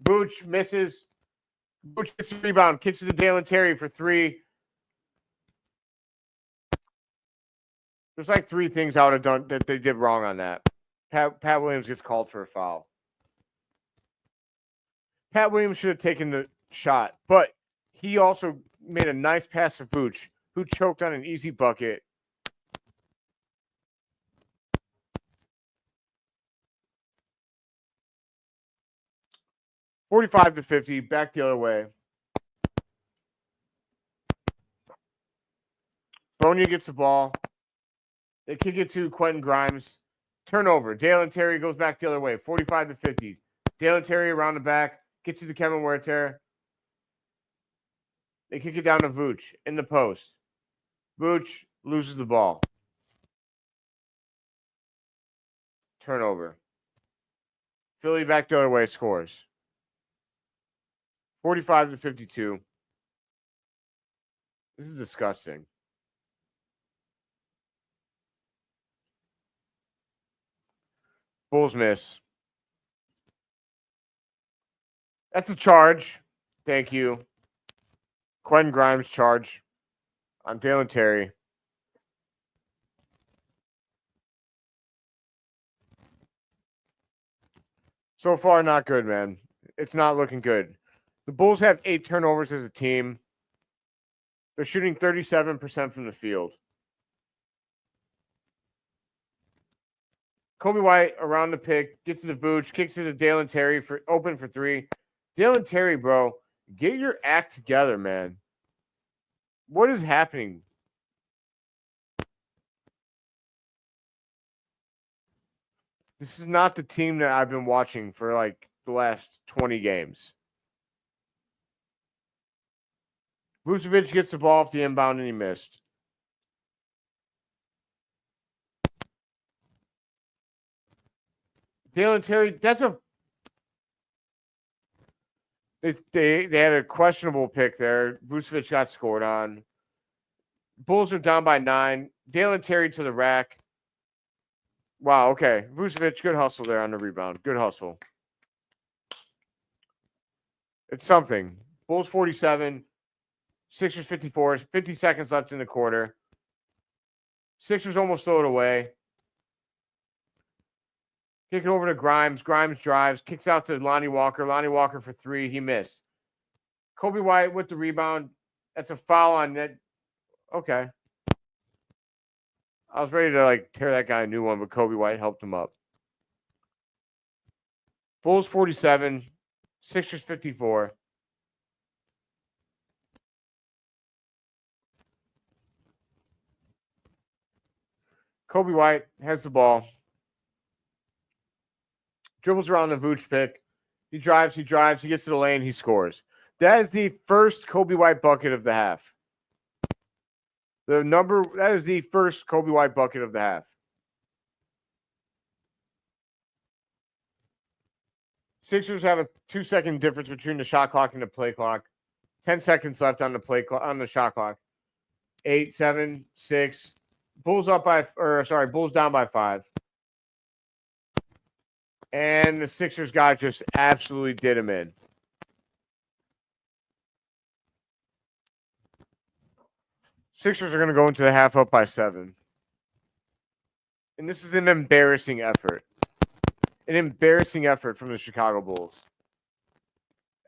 Vooch misses. Vooch gets the rebound. Kicks it to Dalen Terry for 3. There's like 3 things I would have done that they did wrong on that. Pat Williams gets called for a foul. Pat Williams should have taken the shot, but he also made a nice pass to Vooch, who choked on an easy bucket. $45-50, back the other way. Bonia gets the ball. They kick it to Quentin Grimes. Turnover. Dalen Terry goes back the other way. 45-50. Dalen Terry around the back. Gets it to Kevin Huerter. They kick it down to Vooch in the post. Vooch loses the ball. Turnover. Philly back the other way scores. 45-52. This is disgusting. Bulls miss. That's a charge. Thank you. Quentin Grimes charge on Dalen Terry. So far, not good, man. It's not looking good. The Bulls have 8 turnovers as a team. They're shooting 37% from the field. Coby White around the pick, gets to the Vooch, kicks it to Dalen Terry for open for 3. Dalen Terry, bro, get your act together, man. What is happening? This is not the team that I've been watching for like the last 20 games. Vucevic gets the ball off the inbound and he missed. Dalen Terry, that's a they had a questionable pick there. Vucevic got scored on. Bulls are down by 9. Dalen Terry to the rack. Wow, okay. Vucevic, good hustle there on the rebound. Good hustle. It's something. Bulls 47, Sixers 54, 50 seconds left in the quarter. Sixers almost throw it away. Kick it over to Grimes. Grimes drives, kicks out to Lonnie Walker. Lonnie Walker for 3. He missed. Coby White with the rebound. That's a foul on that. Okay. I was ready to like tear that guy a new one, but Coby White helped him up. Bulls 47, Sixers 54. Coby White has the ball. Dribbles around the Vooch pick. He drives, he gets to the lane, he scores. That is the first Coby White bucket of the half. That is the first Coby White bucket of the half. Sixers have a 2-second difference between the shot clock and the play clock. 10 seconds left on the shot clock. 8, 7, 6. Bulls down by 5. And the Sixers guy just absolutely did him in. Sixers are going to go into the half up by 7. And this is an embarrassing effort. An embarrassing effort from the Chicago Bulls.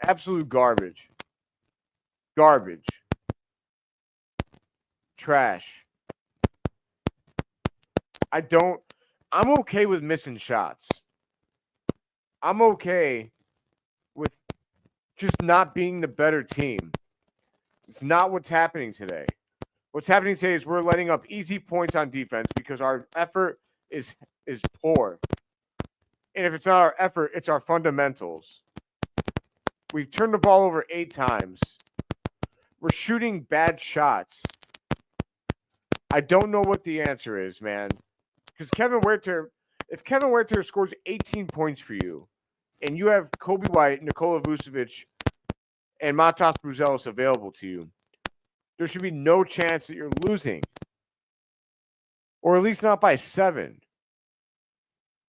Absolute garbage. Garbage. Trash. I'm okay with missing shots. I'm okay with just not being the better team. It's not what's happening today. What's happening today is we're letting up easy points on defense because our effort is poor. And if it's not our effort, it's our fundamentals. We've turned the ball over 8 times. We're shooting bad shots. I don't know what the answer is, man. Because if Kevin Huerter scores 18 points for you, and you have Coby White, Nikola Vucevic, and Matas Buzelis available to you, there should be no chance that you're losing. Or at least not by 7.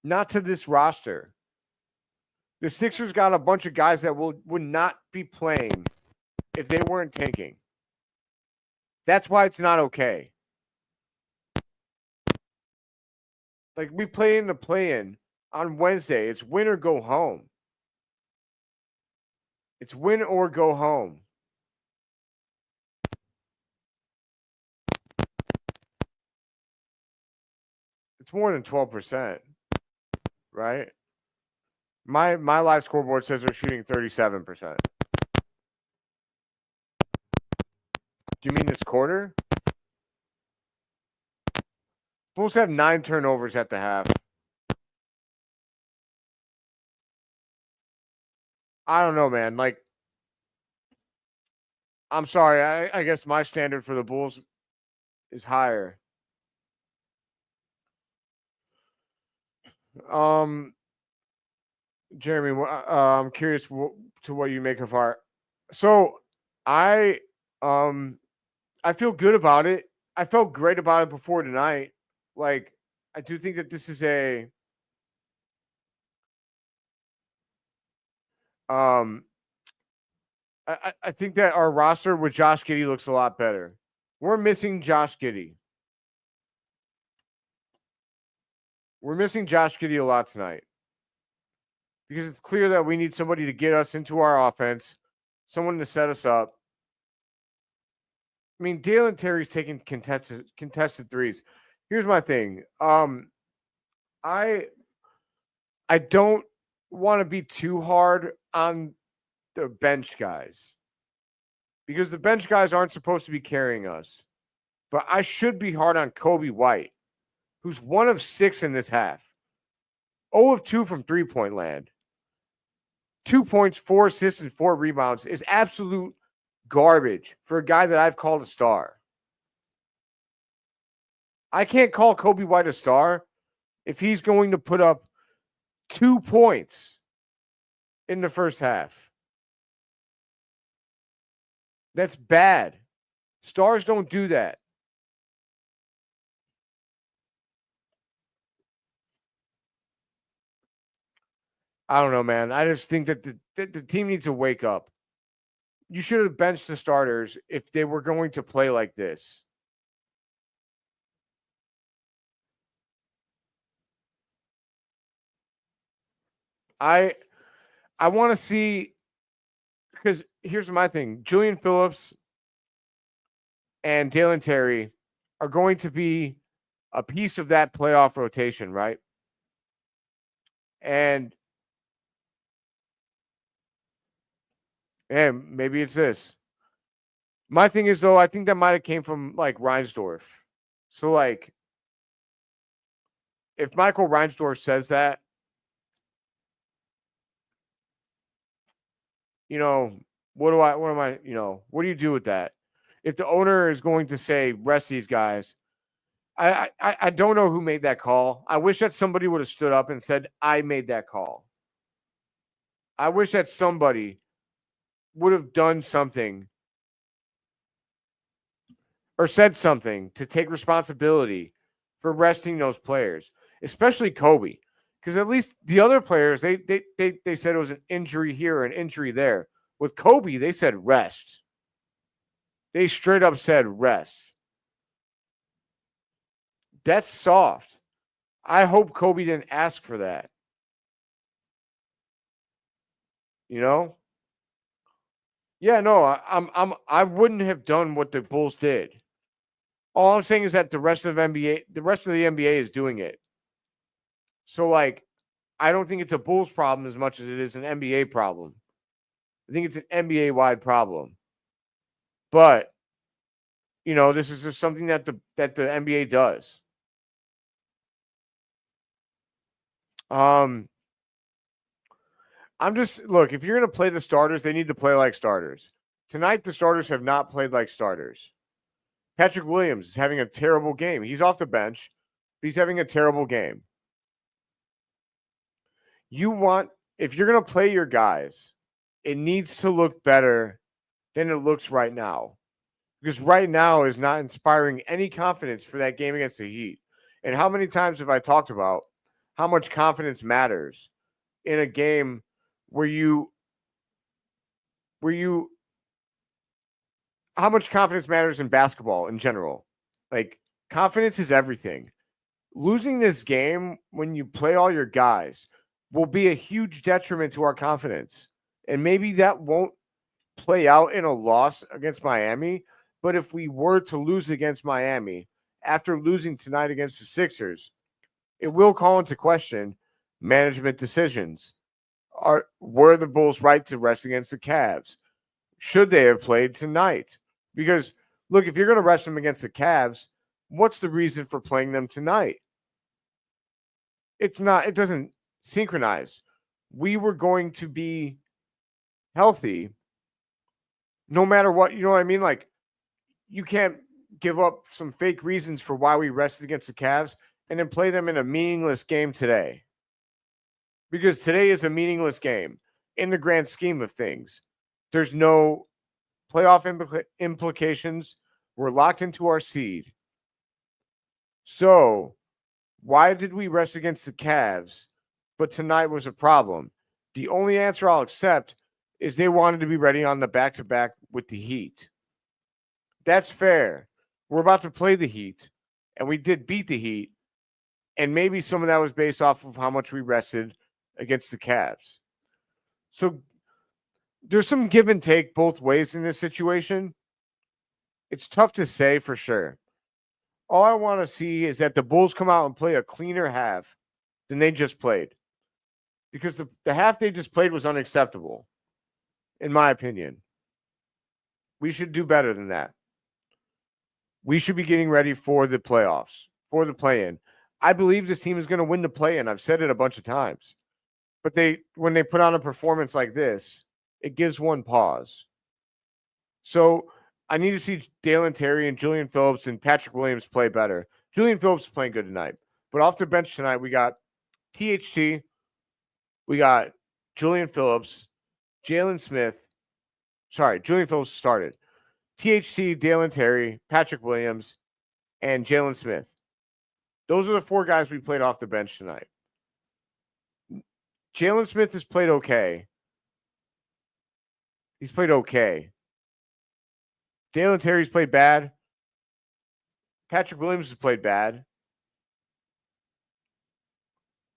Not to this roster. The Sixers got a bunch of guys that would not be playing if they weren't tanking. That's why it's not okay. Like, we play in the play-in on Wednesday. It's win or go home. It's win or go home. It's more than 12%, right? My live scoreboard says they're shooting 37%. Do you mean this quarter? Bulls have 9 turnovers at the half. I don't know, man. Like, I'm sorry. I guess my standard for the Bulls is higher. Jeremy, I'm curious to what you make of our. So, I feel good about it. I felt great about it before tonight. Like, I do think that this is a I think that our roster with Josh Giddey looks a lot better. We're missing Josh Giddey. We're missing Josh Giddey a lot tonight. Because it's clear that we need somebody to get us into our offense, someone to set us up. I mean, Dalen Terry's taking contested threes. Here's my thing. I don't want to be too hard on the bench guys because the bench guys aren't supposed to be carrying us. But I should be hard on Coby White, who's 1 of 6 in this half. 0 of 2 from three-point land. 2 points, 4 assists, and 4 rebounds is absolute garbage for a guy that I've called a star. I can't call Coby White a star if he's going to put up 2 points in the first half. That's bad. Stars don't do that. I don't know, man. I just think that the team needs to wake up. You should have benched the starters if they were going to play like this. I want to see, because here's my thing. Julian Phillips and Dalen Terry are going to be a piece of that playoff rotation, right? And maybe it's this. My thing is, though, I think that might have came from, like, Reinsdorf. So, like, if Michael Reinsdorf says that, you know, what do you do with that? If the owner is going to say, rest these guys, I don't know who made that call. I wish that somebody would have stood up and said, I made that call. I wish that somebody would have done something or said something to take responsibility for resting those players, especially Coby. Because at least the other players, they said it was an injury here, an injury there. With Coby, they said rest. They straight up said rest. That's soft. I hope Coby didn't ask for that. You know? Yeah, no, I wouldn't have done what the Bulls did. All I'm saying is that the rest of the NBA is doing it. So like, I don't think it's a Bulls problem as much as it is an NBA problem. I think it's an NBA wide problem. But this is just something that the NBA does. I'm just look, if you're going to play the starters, they need to play like starters. Tonight, the starters have not played like starters. Patrick Williams is having a terrible game. He's off the bench, but he's having a terrible game. If you're going to play your guys, it needs to look better than it looks right now. Because right now is not inspiring any confidence for that game against the Heat. And how many times have I talked about how much confidence matters in a game how much confidence matters in basketball in general? Like, confidence is everything. Losing this game when you play all your guys will be a huge detriment to our confidence. And maybe that won't play out in a loss against Miami. But if we were to lose against Miami after losing tonight against the Sixers, it will call into question management decisions. Were the Bulls right to rest against the Cavs? Should they have played tonight? Because, look, if you're going to rest them against the Cavs, what's the reason for playing them tonight? It doesn't synchronize. We were going to be healthy no matter what. You know what I mean? Like, you can't give up some fake reasons for why we rested against the Cavs and then play them in a meaningless game today. Because today is a meaningless game in the grand scheme of things. There's no playoff implications. We're locked into our seed. So, why did we rest against the Cavs, but tonight was a problem? The only answer I'll accept is they wanted to be ready on the back-to-back with the Heat. That's fair. We're about to play the Heat, and we did beat the Heat, and maybe some of that was based off of how much we rested against the Cavs. So there's some give and take both ways in this situation. It's tough to say for sure. All I want to see is that the Bulls come out and play a cleaner half than they just played. Because the half they just played was unacceptable, in my opinion. We should do better than that. We should be getting ready for the playoffs, for the play-in. I believe this team is going to win the play-in. I've said it a bunch of times. But when they put on a performance like this, it gives one pause. So I need to see Dalen Terry and Julian Phillips and Patrick Williams play better. Julian Phillips is playing good tonight. But off the bench tonight, we got THT, we got Julian Phillips, Jalen Smith. Sorry, Julian Phillips started. THT, Dalen Terry, Patrick Williams, and Jalen Smith. Those are the four guys we played off the bench tonight. Jalen Smith has played okay. He's played okay. Dalen Terry's played bad. Patrick Williams has played bad.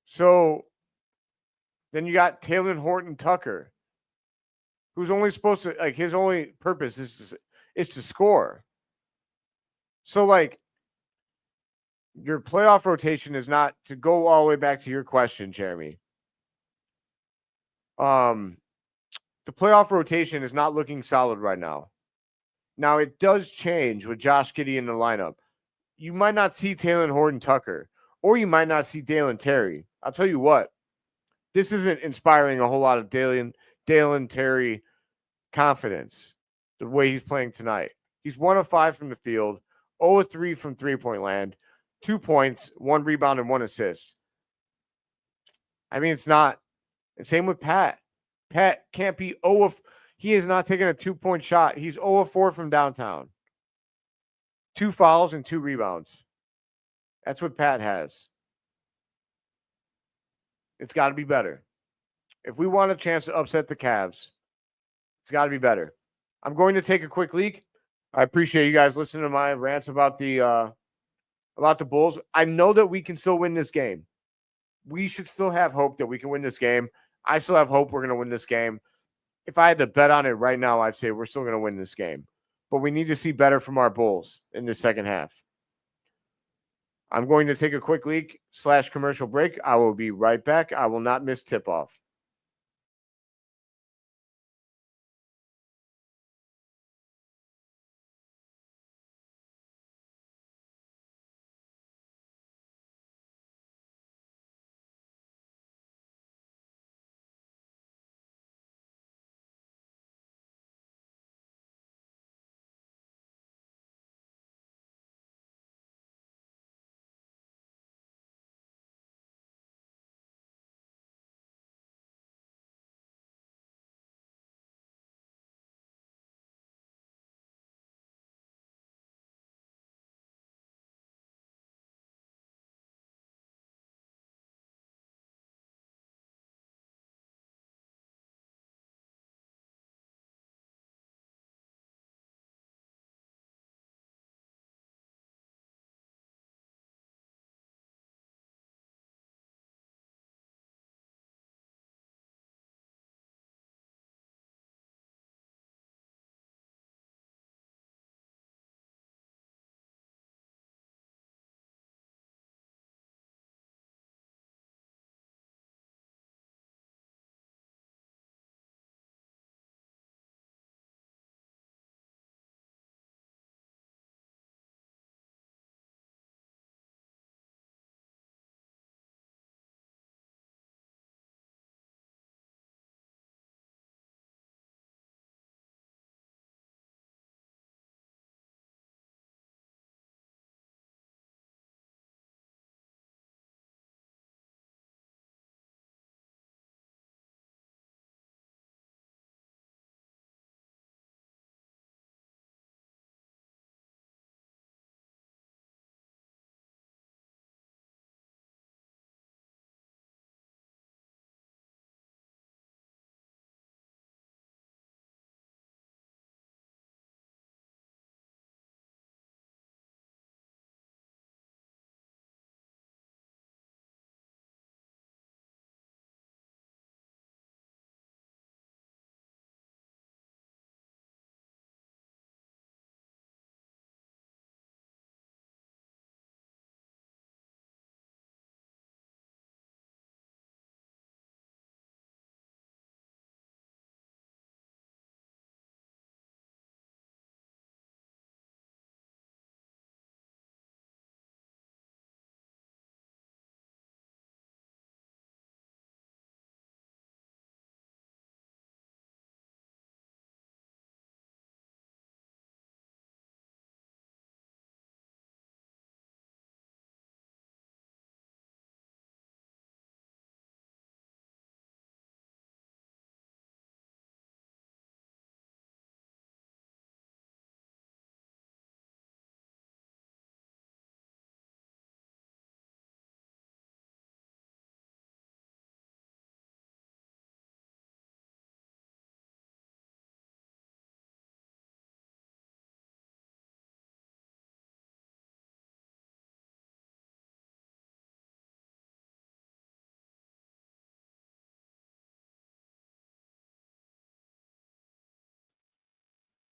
So then you got Talen Horton-Tucker, who's only supposed to, like, his only purpose is to score. So, like, your playoff rotation is not, to go all the way back to your question, Jeremy. The playoff rotation is not looking solid right now. Now, it does change with Josh Giddey in the lineup. You might not see Talen Horton-Tucker, or you might not see Dalen Terry. I'll tell you what, this isn't inspiring a whole lot of Dalen Terry confidence, the way he's playing tonight. He's 1 of 5 from the field, 0 of 3 from three-point land, 2 points, 1 rebound, and 1 assist. I mean, it's not. And same with Pat. Pat can't be 0 of. He is not taking a 2-point shot. He's 0 of 4 from downtown. 2 fouls and 2 rebounds. That's what Pat has. It's got to be better. If we want a chance to upset the Cavs, it's got to be better. I'm going to take a quick leak. I appreciate you guys listening to my rants about the about the Bulls. I know that we can still win this game. We should still have hope that we can win this game. I still have hope we're going to win this game. If I had to bet on it right now, I'd say we're still going to win this game. But we need to see better from our Bulls in the second half. I'm going to take a quick leak/commercial break. I will be right back. I will not miss tip-off.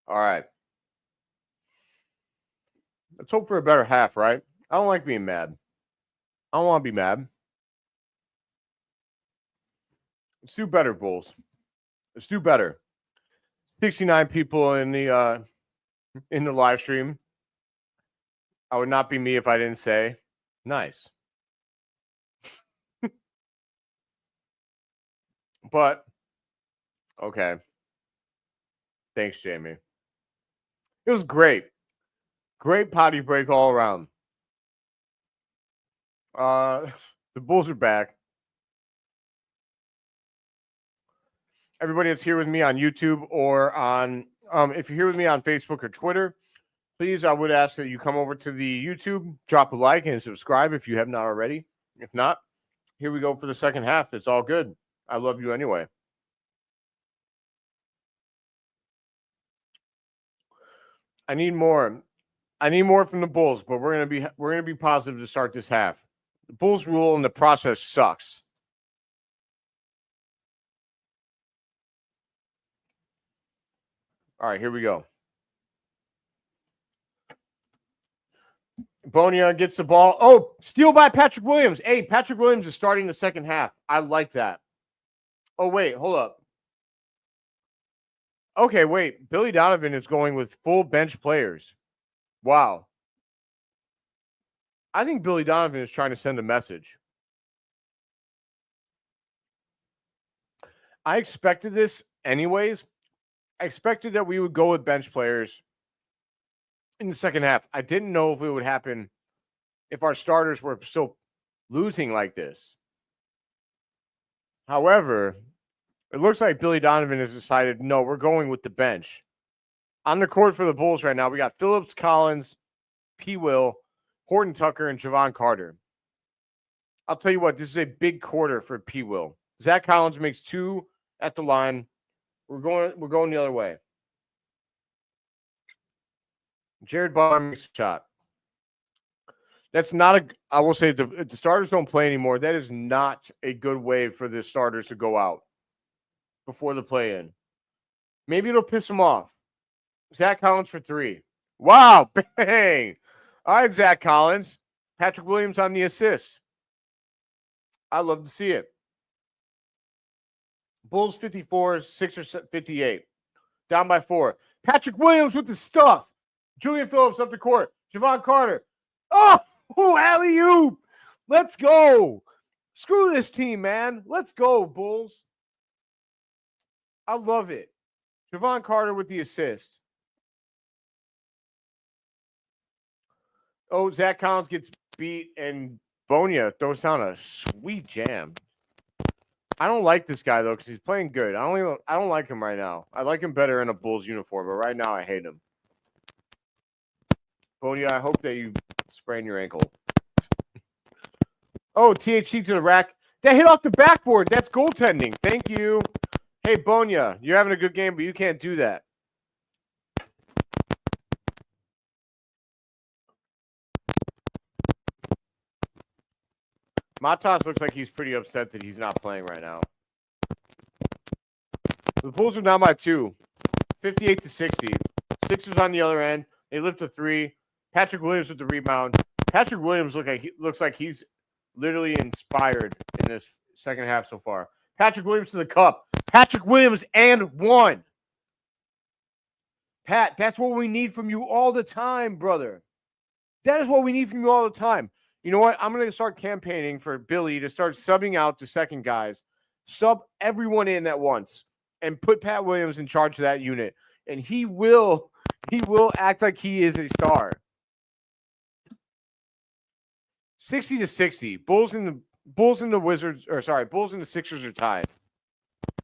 All right. Let's hope for a better half, right? I don't like being mad. I don't want to be mad. Let's do better, Bulls. Let's do better. 69 people in the live stream. I would not be me if I didn't say nice. But okay. Thanks, Jamie. It was great. Great potty break all around. The Bulls are back. Everybody that's here with me on YouTube or on if you're here with me on Facebook or Twitter, please, I would ask that you come over to the YouTube, drop a like and subscribe if you have not already. If not, here we go for the second half. It's all good. I love you anyway. I need more. I need more from the Bulls, but we're gonna be positive to start this half. The Bulls rule and the process sucks. All right, here we go. Bonia gets the ball. Oh, steal by Patrick Williams. Hey, Patrick Williams is starting the second half. I like that. Oh, wait, hold up. Okay, wait. Billy Donovan is going with full bench players. Wow. I think Billy Donovan is trying to send a message. I expected this anyways. I expected that we would go with bench players in the second half. I didn't know if it would happen if our starters were still losing like this. However, it looks like Billy Donovan has decided, no, we're going with the bench. On the court for the Bulls right now, we got Phillips, Collins, P. Will, Horton Tucker, and Javon Carter. I'll tell you what, this is a big quarter for P. Will. Zach Collins makes 2 at the line. We're going the other way. Jared Butler makes a shot. That's not a. I will say if the starters don't play anymore, that is not a good way for the starters to go out before the play-in. Maybe it'll piss them off. Zach Collins for 3. Wow, bang! All right, Zach Collins. Patrick Williams on the assist. I love to see it. Bulls 54, Sixers 58. Down by 4. Patrick Williams with the stuff. Julian Phillips up the court. Javon Carter. Oh, alley-oop. Let's go. Screw this team, man. Let's go, Bulls. I love it. Javon Carter with the assist. Oh, Zach Collins gets beat, and Bonia throws down a sweet jam. I don't like this guy, though, because he's playing good. I don't like him right now. I like him better in a Bulls uniform, but right now I hate him. Bonia, I hope that you sprain your ankle. Oh, THC to the rack. That hit off the backboard. That's goaltending. Thank you. Hey, Bonia, you're having a good game, but you can't do that. Matas looks like he's pretty upset that he's not playing right now. The Bulls are down by 2. 58-60. Sixers on the other end. They lift a 3. Patrick Williams with the rebound. Patrick Williams looks like he's literally inspired in this second half so far. Patrick Williams to the cup. Patrick Williams and 1. Pat, that's what we need from you all the time, brother. That is what we need from you all the time. You know what? I'm going to start campaigning for Billy to start subbing out the second guys. Sub everyone in at once and put Pat Williams in charge of that unit. And he will act like he is a star. 60-60. Bulls and the Sixers are tied.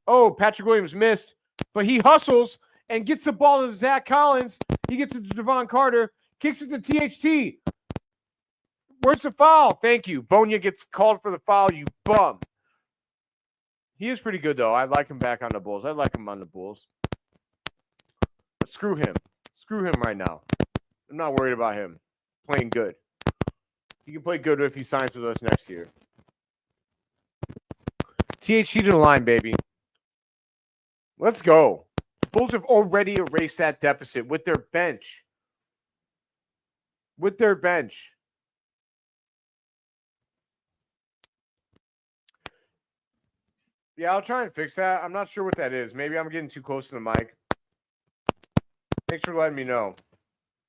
Oh, Patrick Williams missed, but he hustles and gets the ball to Zach Collins. He gets it to Javon Carter, kicks it to THT. Where's the foul? Thank you. Bonia gets called for the foul, you bum. He is pretty good, though. I like him back on the Bulls. I like him on the Bulls. But screw him. Screw him right now. I'm not worried about him playing good. He can play good if he signs with us next year. THC to the line, baby. Let's go. The Bulls have already erased that deficit with their bench. Yeah, I'll try and fix that. I'm not sure what that is. Maybe I'm getting too close to the mic. Thanks for letting me know.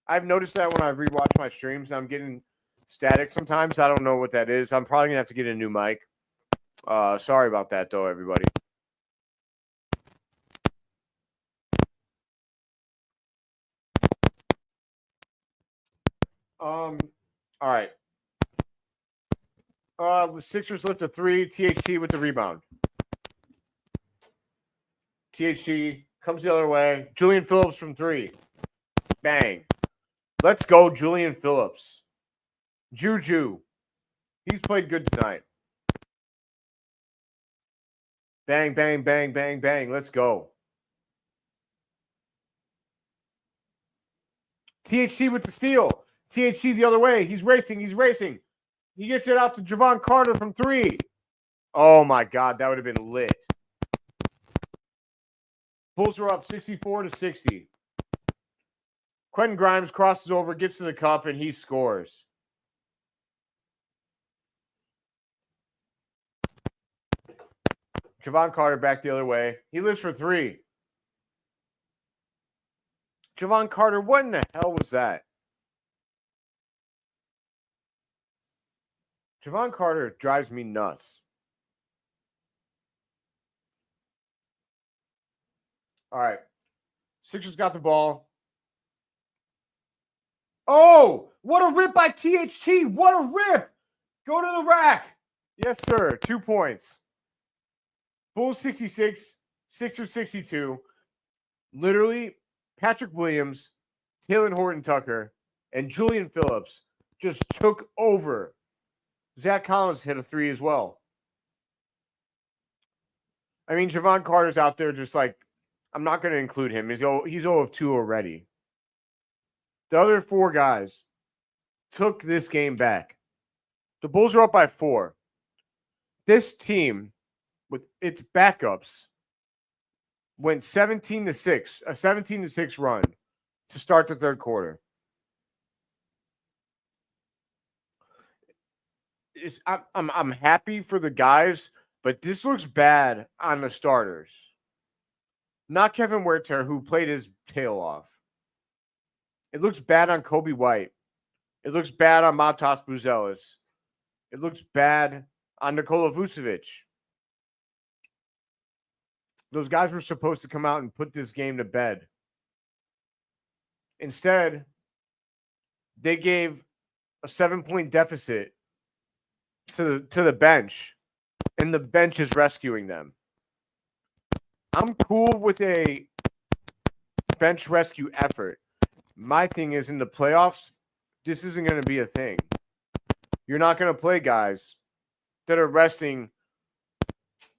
I've noticed that when I rewatch my streams, I'm getting static sometimes. I don't know what that is. I'm probably going to have to get a new mic. Sorry about that, though, everybody. All right. The Sixers lift a 3. THT with the rebound. THT comes the other way. Julian Phillips from 3. Bang. Let's go, Julian Phillips. Juju. He's played good tonight. Bang, bang, bang, bang, bang. Let's go. THT with the steal. THT the other way. He's racing. He gets it out to Javon Carter from 3. Oh, my God. That would have been lit. Bulls are up 64-60. Quentin Grimes crosses over, gets to the cup, and he scores. Javon Carter back the other way. He lives for 3. Javon Carter, what in the hell was that? Javon Carter drives me nuts. All right. Sixers got the ball. Oh, what a rip by THT. What a rip. Go to the rack. Yes, sir. 2 points. Bulls 66, Sixers 62. Literally, Patrick Williams, Taylor Horton-Tucker, and Julian Phillips just took over. Zach Collins hit a 3 as well. I mean, Javon Carter's out there just like, I'm not going to include him. He's 0 of 2 already. The other 4 guys took this game back. The Bulls are up by 4. This team, with its backups, went 17-6, a 17-6 run to start the third quarter. I'm happy for the guys, but this looks bad on the starters. Not Kevin Huerter, who played his tail off. It looks bad on Coby White. It looks bad on Matas Buzelis. It looks bad on Nikola Vucevic. Those guys were supposed to come out and put this game to bed. Instead, they gave a 7-point deficit to the bench, and the bench is rescuing them. I'm cool with a bench rescue effort. My thing is, in the playoffs, this isn't going to be a thing. You're not going to play guys that are resting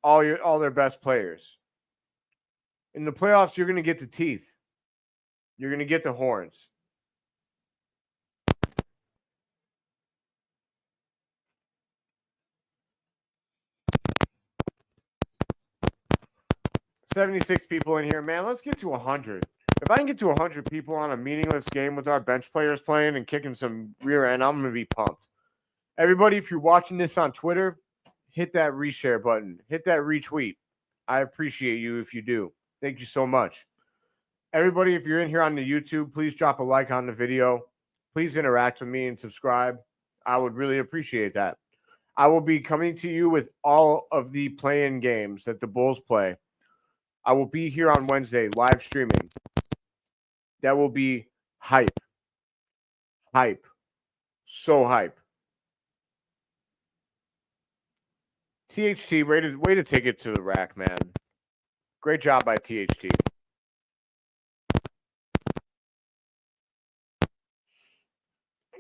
all their best players. In the playoffs, you're going to get the teeth. You're going to get the horns. $76 people in here, man. Let's get to 100. If I can get to 100 people on a meaningless game with our bench players playing and kicking some rear end, I'm going to be pumped. Everybody, if you're watching this on Twitter, hit that reshare button. Hit that retweet. I appreciate you if you do. Thank you so much. Everybody, if you're in here on the YouTube, please drop a like on the video. Please interact with me and subscribe. I would really appreciate that. I will be coming to you with all of the play-in games that the Bulls play. I will be here on Wednesday live streaming. That will be hype. Hype. So hype. THT, way to take it to the rack, man. Great job by THT. I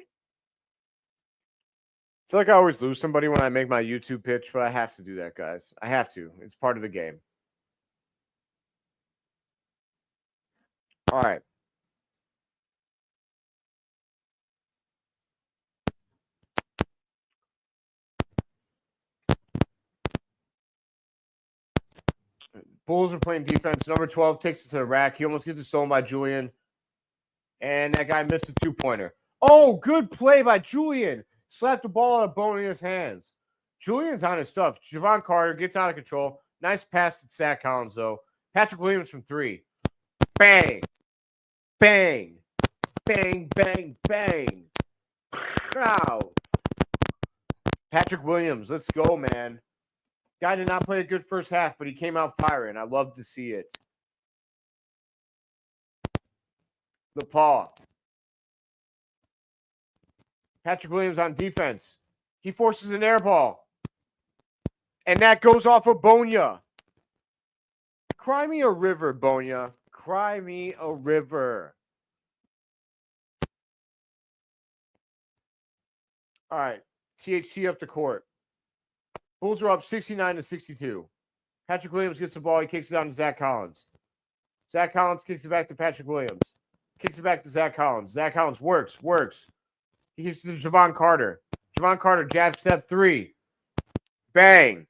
feel like I always lose somebody when I make my YouTube pitch, but I have to do that, guys. I have to. It's part of the game. All right. Bulls are playing defense. Number 12 takes it to the rack. He almost gets it stolen by Julian. And that guy missed a 2-pointer. Oh, good play by Julian. Slapped the ball out of Bonia's hands. Julian's on his stuff. Javon Carter gets out of control. Nice pass to Zach Collins, though. Patrick Williams from 3. Bang. Bang. Bang, bang, bang. Wow. Patrick Williams, let's go, man. Guy did not play a good first half, but he came out firing. I love to see it. LePaul. Patrick Williams on defense. He forces an air ball. And that goes off of Bonia. Cry me a river, Bonia. Cry me a river. All right. THT up the court. Bulls are up 69-62. Patrick Williams gets the ball. He kicks it down to Zach Collins. Zach Collins kicks it back to Patrick Williams. Kicks it back to Zach Collins. Zach Collins works. He kicks it to Javon Carter. Javon Carter, jab step 3. Bang.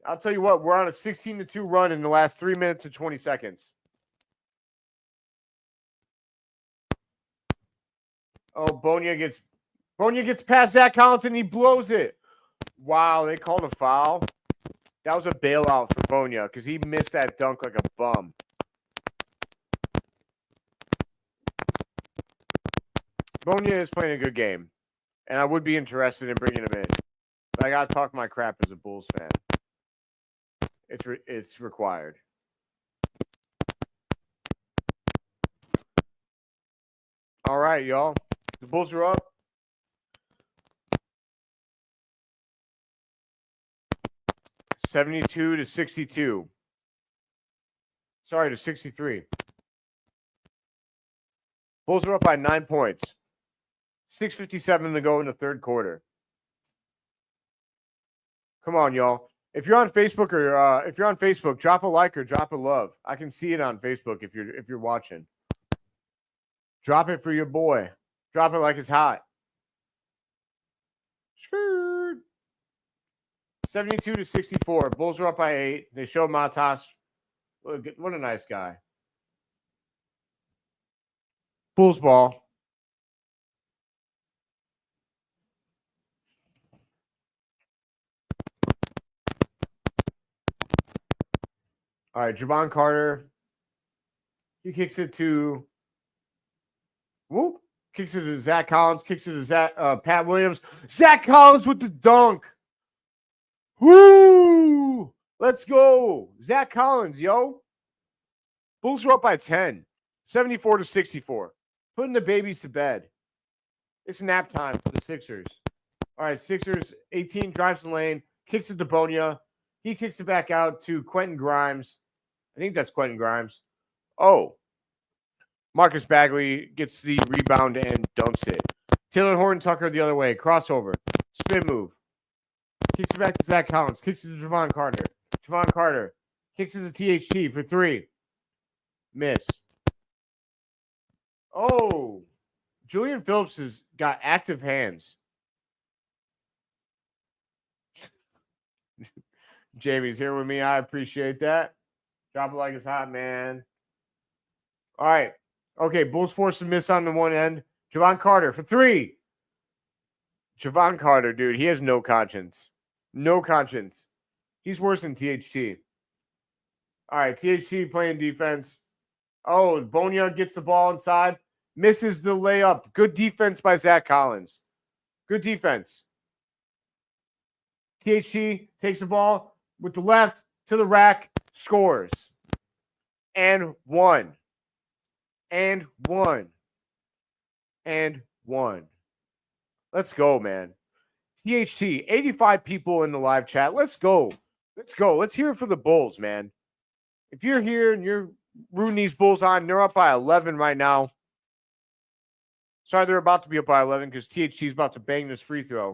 I'll tell you what, we're on a 16-2 run in the last 3 minutes and 20 seconds. Oh, Bonia gets past Zach Collins and he blows it. Wow, they called a foul. That was a bailout for Bonia because he missed that dunk like a bum. Bonia is playing a good game, and I would be interested in bringing him in. But I got to talk my crap as a Bulls fan. It's required. All right, y'all. The Bulls are up. $72-62. Sorry, to 63. Bulls are up by 9 points. 6:57 to go in the third quarter. Come on, y'all. If you're on Facebook, drop a like or drop a love. I can see it on Facebook if you're watching. Drop it for your boy. Drop it like it's hot. Skirt. 72-64. Bulls are up by 8. They show Matas. What a nice guy. Bulls ball. All right, Javon Carter. He kicks it to Kicks it to Zach Collins. Kicks it to Pat Williams. Zach Collins with the dunk. Woo! Let's go. Zach Collins, yo. Bulls are up by 10. 74-64. Putting the babies to bed. It's nap time for the Sixers. All right, Sixers, 18, drives the lane. Kicks it to Bonia. He kicks it back out to Quentin Grimes. I think that's Quentin Grimes. Oh. Marcus Bagley gets the rebound and dunks it. Taylor Horton Tucker the other way. Crossover. Spin move. Kicks it back to Zach Collins. Kicks it to Javon Carter. Javon Carter. Kicks it to THT for 3. Miss. Oh. Julian Phillips has got active hands. Jamie's here with me. I appreciate that. Drop it like it's hot, man. All right. Okay, Bulls forced to miss on the one end. Javon Carter for 3. Javon Carter, dude, he has no conscience. No conscience. He's worse than THT. All right, THT playing defense. Oh, Bonia gets the ball inside. Misses the layup. Good defense by Zach Collins. Good defense. THT takes the ball with the left to the rack. Scores. And 1. And 1. And 1. Let's go, man. THT, 85 people in the live chat. Let's go. Let's go. Let's hear it for the Bulls, man. If you're here and you're rooting these Bulls on, they're up by 11 right now. Sorry, they're about to be up by 11 because THT is about to bang this free throw.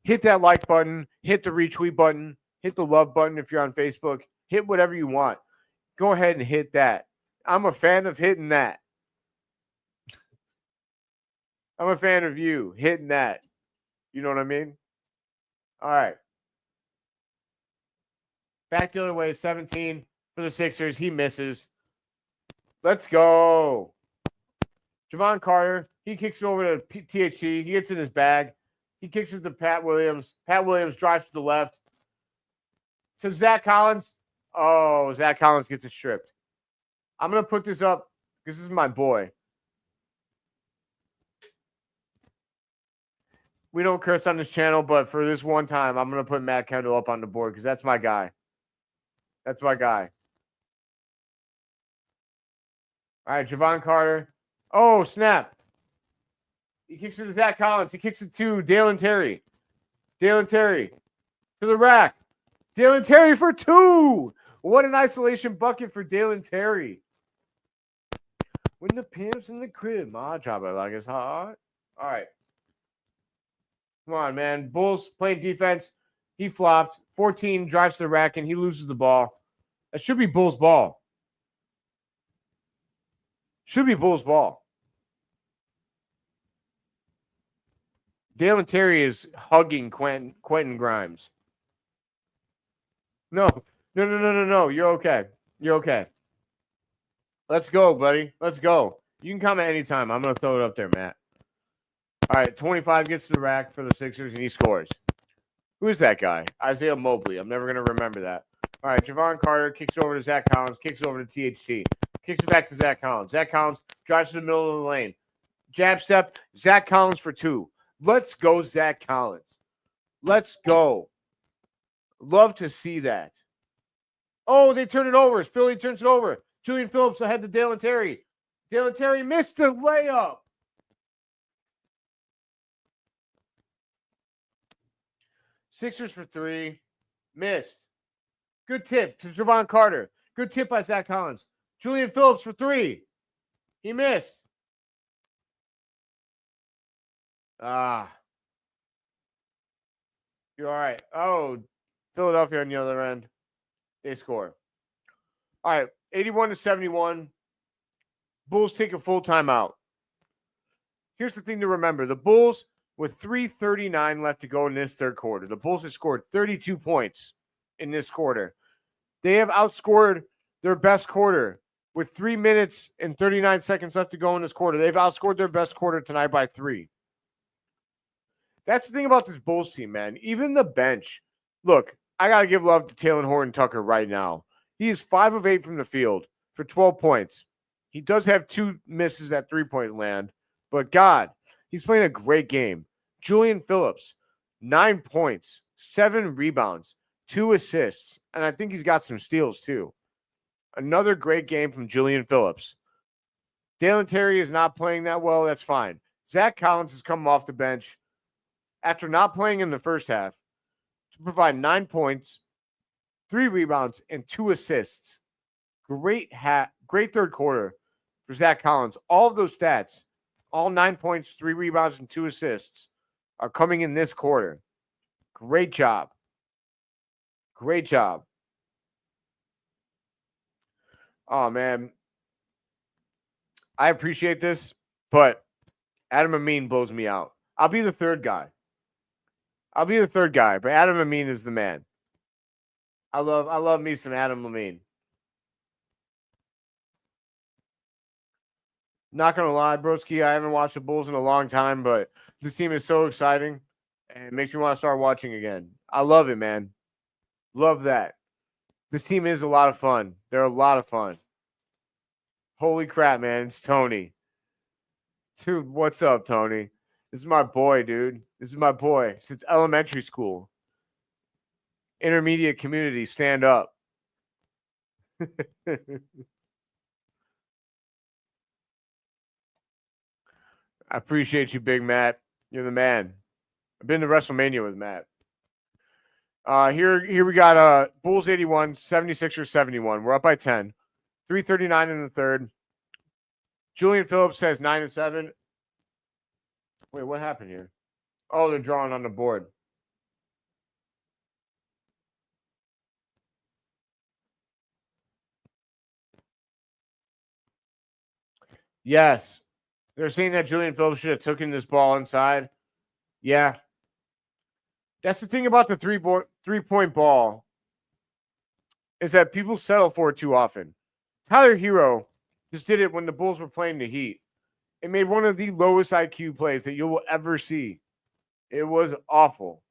Hit that like button. Hit the retweet button. Hit the love button if you're on Facebook. Hit whatever you want. Go ahead and hit that. I'm a fan of hitting that. I'm a fan of you hitting that. You know what I mean? All right. Back the other way, 17 for the Sixers. He misses. Let's go. Javon Carter, he kicks it over to THT. He gets in his bag. He kicks it to Pat Williams. Pat Williams drives to the left. To Zach Collins. Oh, Zach Collins gets it stripped. I'm going to put this up because this is my boy. We don't curse on this channel, but for this one time, I'm going to put Matt Kendall up on the board because that's my guy. That's my guy. All right, Javon Carter. Oh, snap. He kicks it to Zach Collins. He kicks it to Dalen Terry. Dalen Terry to the rack. Dalen Terry for 2. What an isolation bucket for Dalen Terry. When the pimp's in the crib, my job I like is hot. All right. Come on, man. Bulls playing defense. He flopped. 14 drives to the rack and he loses the ball. That should be Bulls ball. Should be Bulls ball. Dalen Terry is hugging Quentin Grimes. No. You're okay. You're okay. Let's go, buddy. Let's go. You can comment anytime. I'm going to throw it up there, Matt. All right, 25 gets to the rack for the Sixers, and he scores. Who is that guy? Isaiah Mobley. I'm never going to remember that. All right, Javon Carter kicks it over to Zach Collins, kicks it over to THT. Kicks it back to Zach Collins. Zach Collins drives to the middle of the lane. Jab step, Zach Collins for 2. Let's go, Zach Collins. Let's go. Love to see that. Oh, they turn it over. Philly turns it over. Julian Phillips ahead to Dalen Terry. Dalen Terry missed the layup. Sixers for 3. Missed. Good tip to Javon Carter. Good tip by Zach Collins. Julian Phillips for 3. He missed. You're all right. Oh, Philadelphia on the other end. They score. All right, 81-71. Bulls take a full timeout. Here's the thing to remember. The Bulls, with 3:39 left to go in this third quarter, the Bulls have scored 32 points in this quarter. They have outscored their best quarter with 3 minutes and 39 seconds left to go in this quarter. They've outscored their best quarter tonight by 3. That's the thing about this Bulls team, man. Even the bench. Look, I got to give love to Talen Horton-Tucker right now. He is 5 of 8 from the field for 12 points. He does have 2 misses at three-point land, but God, he's playing a great game. Julian Phillips, 9 points, 7 rebounds, 2 assists, and I think he's got some steals too. Another great game from Julian Phillips. Dalen Terry is not playing that well. That's fine. Zach Collins has come off the bench after not playing in the first half to provide 9 points, 3 rebounds, and 2 assists. Great third quarter for Zach Collins. All of those stats, all 9 points, 3 rebounds, and 2 assists are coming in this quarter. Great job. Great job. Oh, man. I appreciate this, but Adam Amin blows me out. I'll be the third guy. But Adam Amin is the man. I love me some Adam Amin. Not gonna lie, broski, I haven't watched the Bulls in a long time, but this team is so exciting and it makes me want to start watching again. I love it, man. Love that. This team is a lot of fun. They're a lot of fun. Holy crap, man. It's Tony. Dude, what's up, Tony? This is my boy, dude. This is my boy since elementary school. Intermediate community, stand up. I appreciate you, Big Matt. You're the man. I've been to WrestleMania with Matt. Here we got Bulls 81, 76ers 71. We're up by 10. 3:39 in the third. Julian Phillips has 9 and 7. Wait, what happened here? Oh, they're drawing on the board. Yes. They're saying that Julian Phillips should have taken this ball inside. Yeah. That's the thing about the three-point ball is that people settle for it too often. Tyler Hero just did it when the Bulls were playing the Heat. It made one of the lowest IQ plays that you will ever see. It was awful.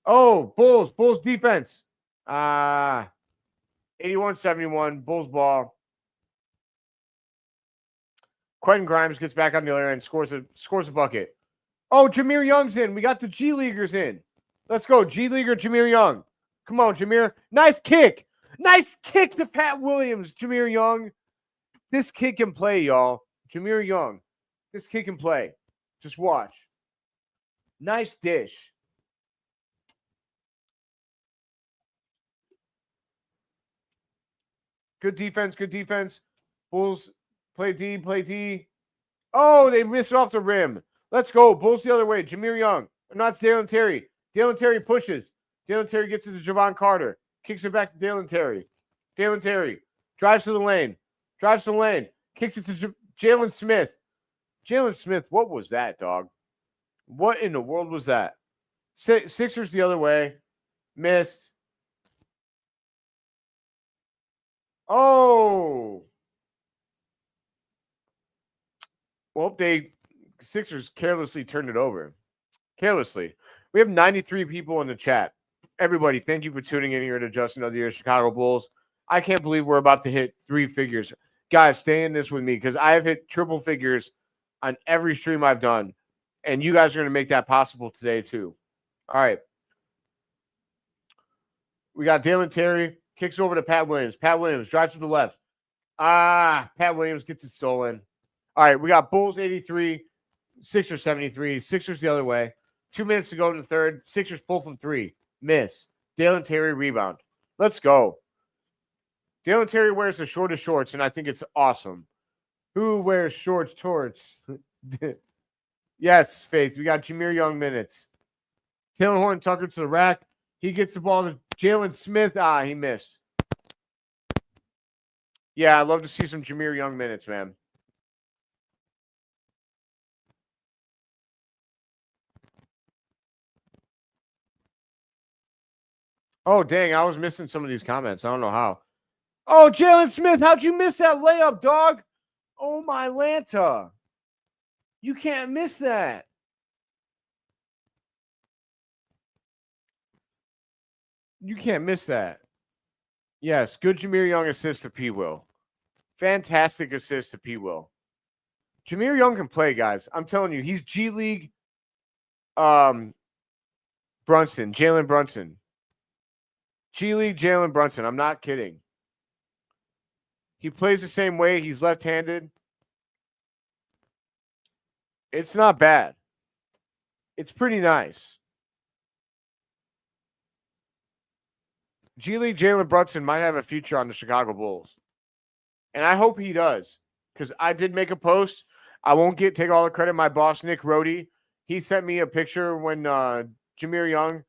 Oh, Bulls defense. 81-71, Bulls ball. Quentin Grimes gets back on the other end, scores a bucket. Oh, Jameer Young's in. We got the G Leaguers in. Let's go, G Leaguer Jameer Young. Come on, Jameer. Nice kick. Nice kick to Pat Williams, Jameer Young. This kid can play, y'all. Jameer Young. This kid can play. Just watch. Nice dish. Good defense. Bulls play D. Oh, they missed it off the rim. Let's go. Bulls the other way. Jameer Young. Not Dalen Terry. Dalen Terry pushes. Dalen Terry gets it to Javon Carter. Kicks it back to Dalen Terry. Dalen Terry drives to the lane. Drives to the lane. Kicks it to Jalen Smith. Jalen Smith, what was that, dog? What in the world was that? Sixers the other way. Missed. Oh. Well, Sixers carelessly turned it over. Carelessly. We have 93 people in the chat. Everybody, thank you for tuning in here to Just Another Year Chicago Bulls. I can't believe we're about to hit 3 figures. Guys, stay in this with me because I have hit triple figures on every stream I've done. And you guys are going to make that possible today, too. All right. We got Dalen Terry. Kicks over to Pat Williams. Pat Williams drives to the left. Pat Williams gets it stolen. All right, we got Bulls 83, Sixers 73. Sixers the other way. 2 minutes to go in the third. Sixers pull from 3. Miss. Dalen Terry rebound. Let's go. Dalen Terry wears the shortest shorts, and I think it's awesome. Who wears shorts? Yes, Faith. We got Jameer Young minutes. Taylor Horton Tucker to the rack. He gets the ball to Jalen Smith. He missed. Yeah, I'd love to see some Jameer Young minutes, man. Oh, dang. I was missing some of these comments. I don't know how. Oh, Jalen Smith, how'd you miss that layup, dog? Oh, my Lanta. You can't miss that. You can't miss that. Yes, good Jameer Young assist to P. Will. Fantastic assist to P. Will. Jameer Young can play, guys. I'm telling you, he's G League Brunson, Jalen Brunson. G League Jalen Brunson. I'm not kidding. He plays the same way. He's left-handed. It's not bad. It's pretty nice. G League Jalen Brunson might have a future on the Chicago Bulls. And I hope he does. Because I did make a post. I won't take all the credit. My boss, Nick Rohde, he sent me a picture when Jameer Young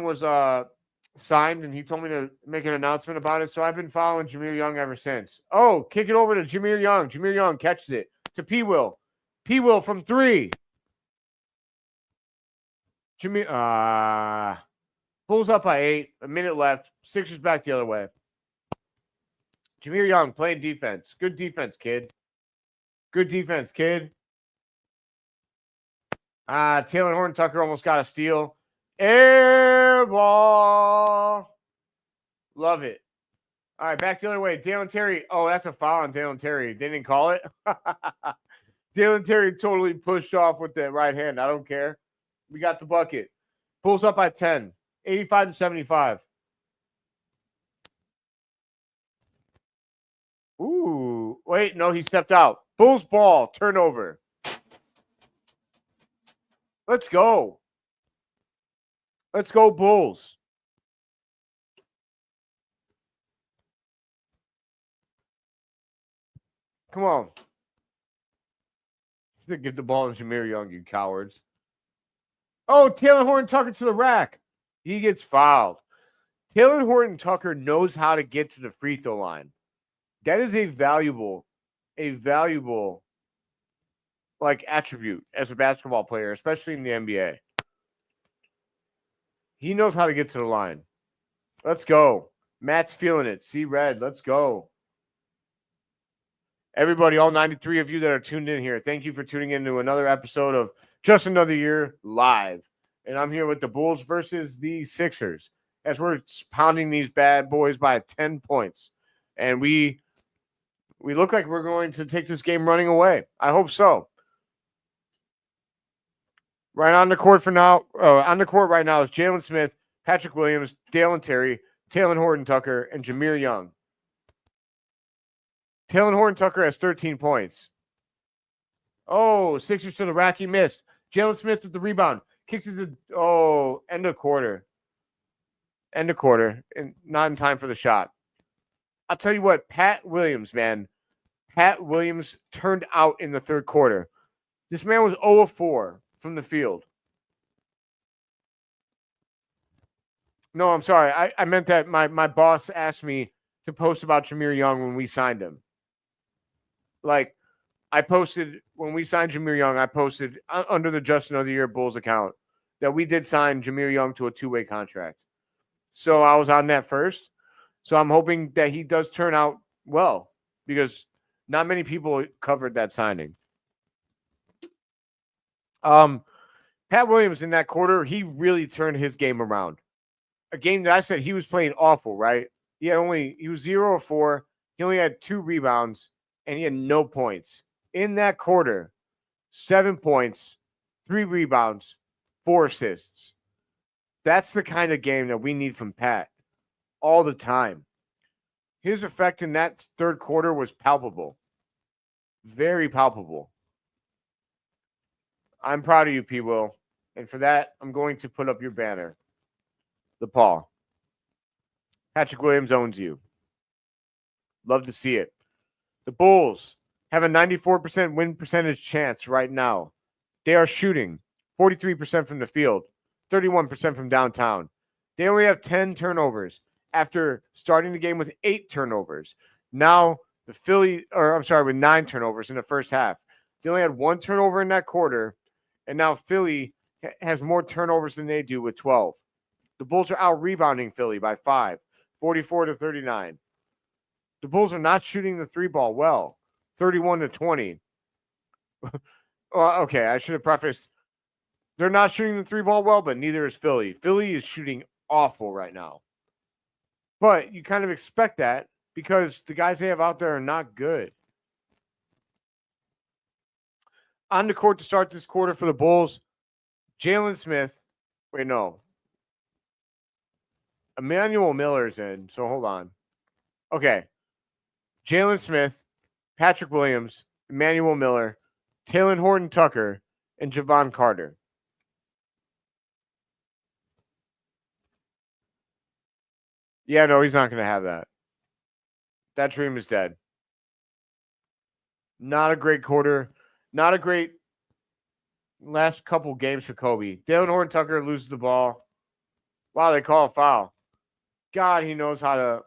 was signed, and he told me to make an announcement about it. So I've been following Jameer Young ever since. Oh, kick it over to Jameer Young. Jameer Young catches it to P. Will. P. Will from 3. Bulls up by 8. A minute left. Sixers back the other way. Jameer Young playing defense. Good defense, kid. Good defense, kid. Taylor Horton Tucker almost got a steal. Air ball. Love it. All right, back the other way. Dalen Terry. Oh, that's a foul on Dalen Terry. They didn't call it. Dalen Terry totally pushed off with the right hand. I don't care. We got the bucket. Bulls up by 10. 85-75. Ooh. Wait, no, he stepped out. Bulls ball. Turnover. Let's go. Let's go, Bulls. Come on. Give the ball to Jameer Young, you cowards. Oh, Taylor Horton Tucker to the rack. He gets fouled. Taylor Horton Tucker knows how to get to the free throw line. That is a valuable like attribute as a basketball player, especially in the NBA. He knows how to get to the line. Let's go. Matt's feeling it. See red. Let's go. Everybody, all 93 of you that are tuned in here, thank you for tuning in to another episode of Just Another Year Live. And I'm here with the Bulls versus the Sixers as we're pounding these bad boys by 10 points. And we look like we're going to take this game running away. I hope so. Right on the court for now. On the court right now is Jalen Smith, Patrick Williams, Dalen Terry, Taylor Horton Tucker, and Jameer Young. Taylor Horton Tucker has 13 points. Oh, Sixers to the rack. He missed. Jalen Smith with the rebound. Kicks it to, end of quarter. End of quarter. And not in time for the shot. I'll tell you what, Pat Williams, man. Pat Williams turned out in the third quarter. This man was 0 of 4 from the field. No, I'm sorry. I meant that my boss asked me to post about Jameer Young when we signed him. Like, I posted when we signed Jameer Young, I posted under the Justin of the Year Bulls account that we did sign Jameer Young to a 2-way contract. So I was on that first. So I'm hoping that he does turn out well because not many people covered that signing. Pat Williams in that quarter, he really turned his game around. A game that I said he was playing awful, right? He was 0 of 4. He only had 2 rebounds and he had no points. In that quarter, 7 points, 3 rebounds, 4 assists. That's the kind of game that we need from Pat all the time. His effect in that third quarter was palpable. Very palpable. I'm proud of you, P. Will. And for that, I'm going to put up your banner. The paw. Patrick Williams owns you. Love to see it. The Bulls have a 94% win percentage chance right now. They are shooting 43% from the field, 31% from downtown. They only have 10 turnovers after starting the game with 8 turnovers. Now, with 9 turnovers in the first half. They only had 1 turnover in that quarter, and now Philly has more turnovers than they do with 12. The Bulls are out-rebounding Philly by 5, 44-39. The Bulls are not shooting the 3-ball well, 31-20. Okay, I should have prefaced. They're not shooting the 3-ball well, but neither is Philly. Philly is shooting awful right now. But you kind of expect that because the guys they have out there are not good. On the court to start this quarter for the Bulls, Jalen Smith. Wait, no. Emmanuel Miller's in, so hold on. Okay. Jalen Smith, Patrick Williams, Emmanuel Miller, Talen Horton-Tucker, and Javon Carter. Yeah, no, he's not going to have that. That dream is dead. Not a great quarter. Not a great last couple games for Coby. Talen Horton-Tucker loses the ball. Wow, they call a foul. God, he knows how to.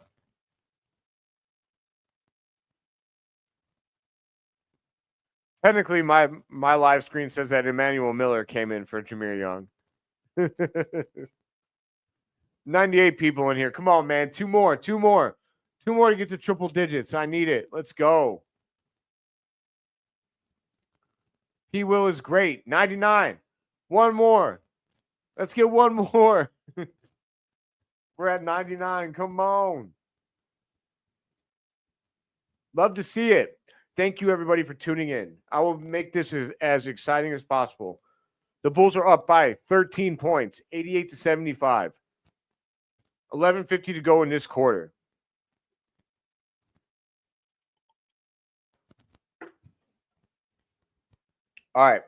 Technically, my live screen says that Emmanuel Miller came in for Jameer Young. 98 people in here. Come on, man. 2 more. 2 more. 2 more to get to triple digits. I need it. Let's go. P. Will is great. 99. 1 more. Let's get 1 more. We're at 99. Come on. Love to see it. Thank you, everybody, for tuning in. I will make this as exciting as possible. The Bulls are up by 13 points, 88-75. 11:50 to go in this quarter. All right.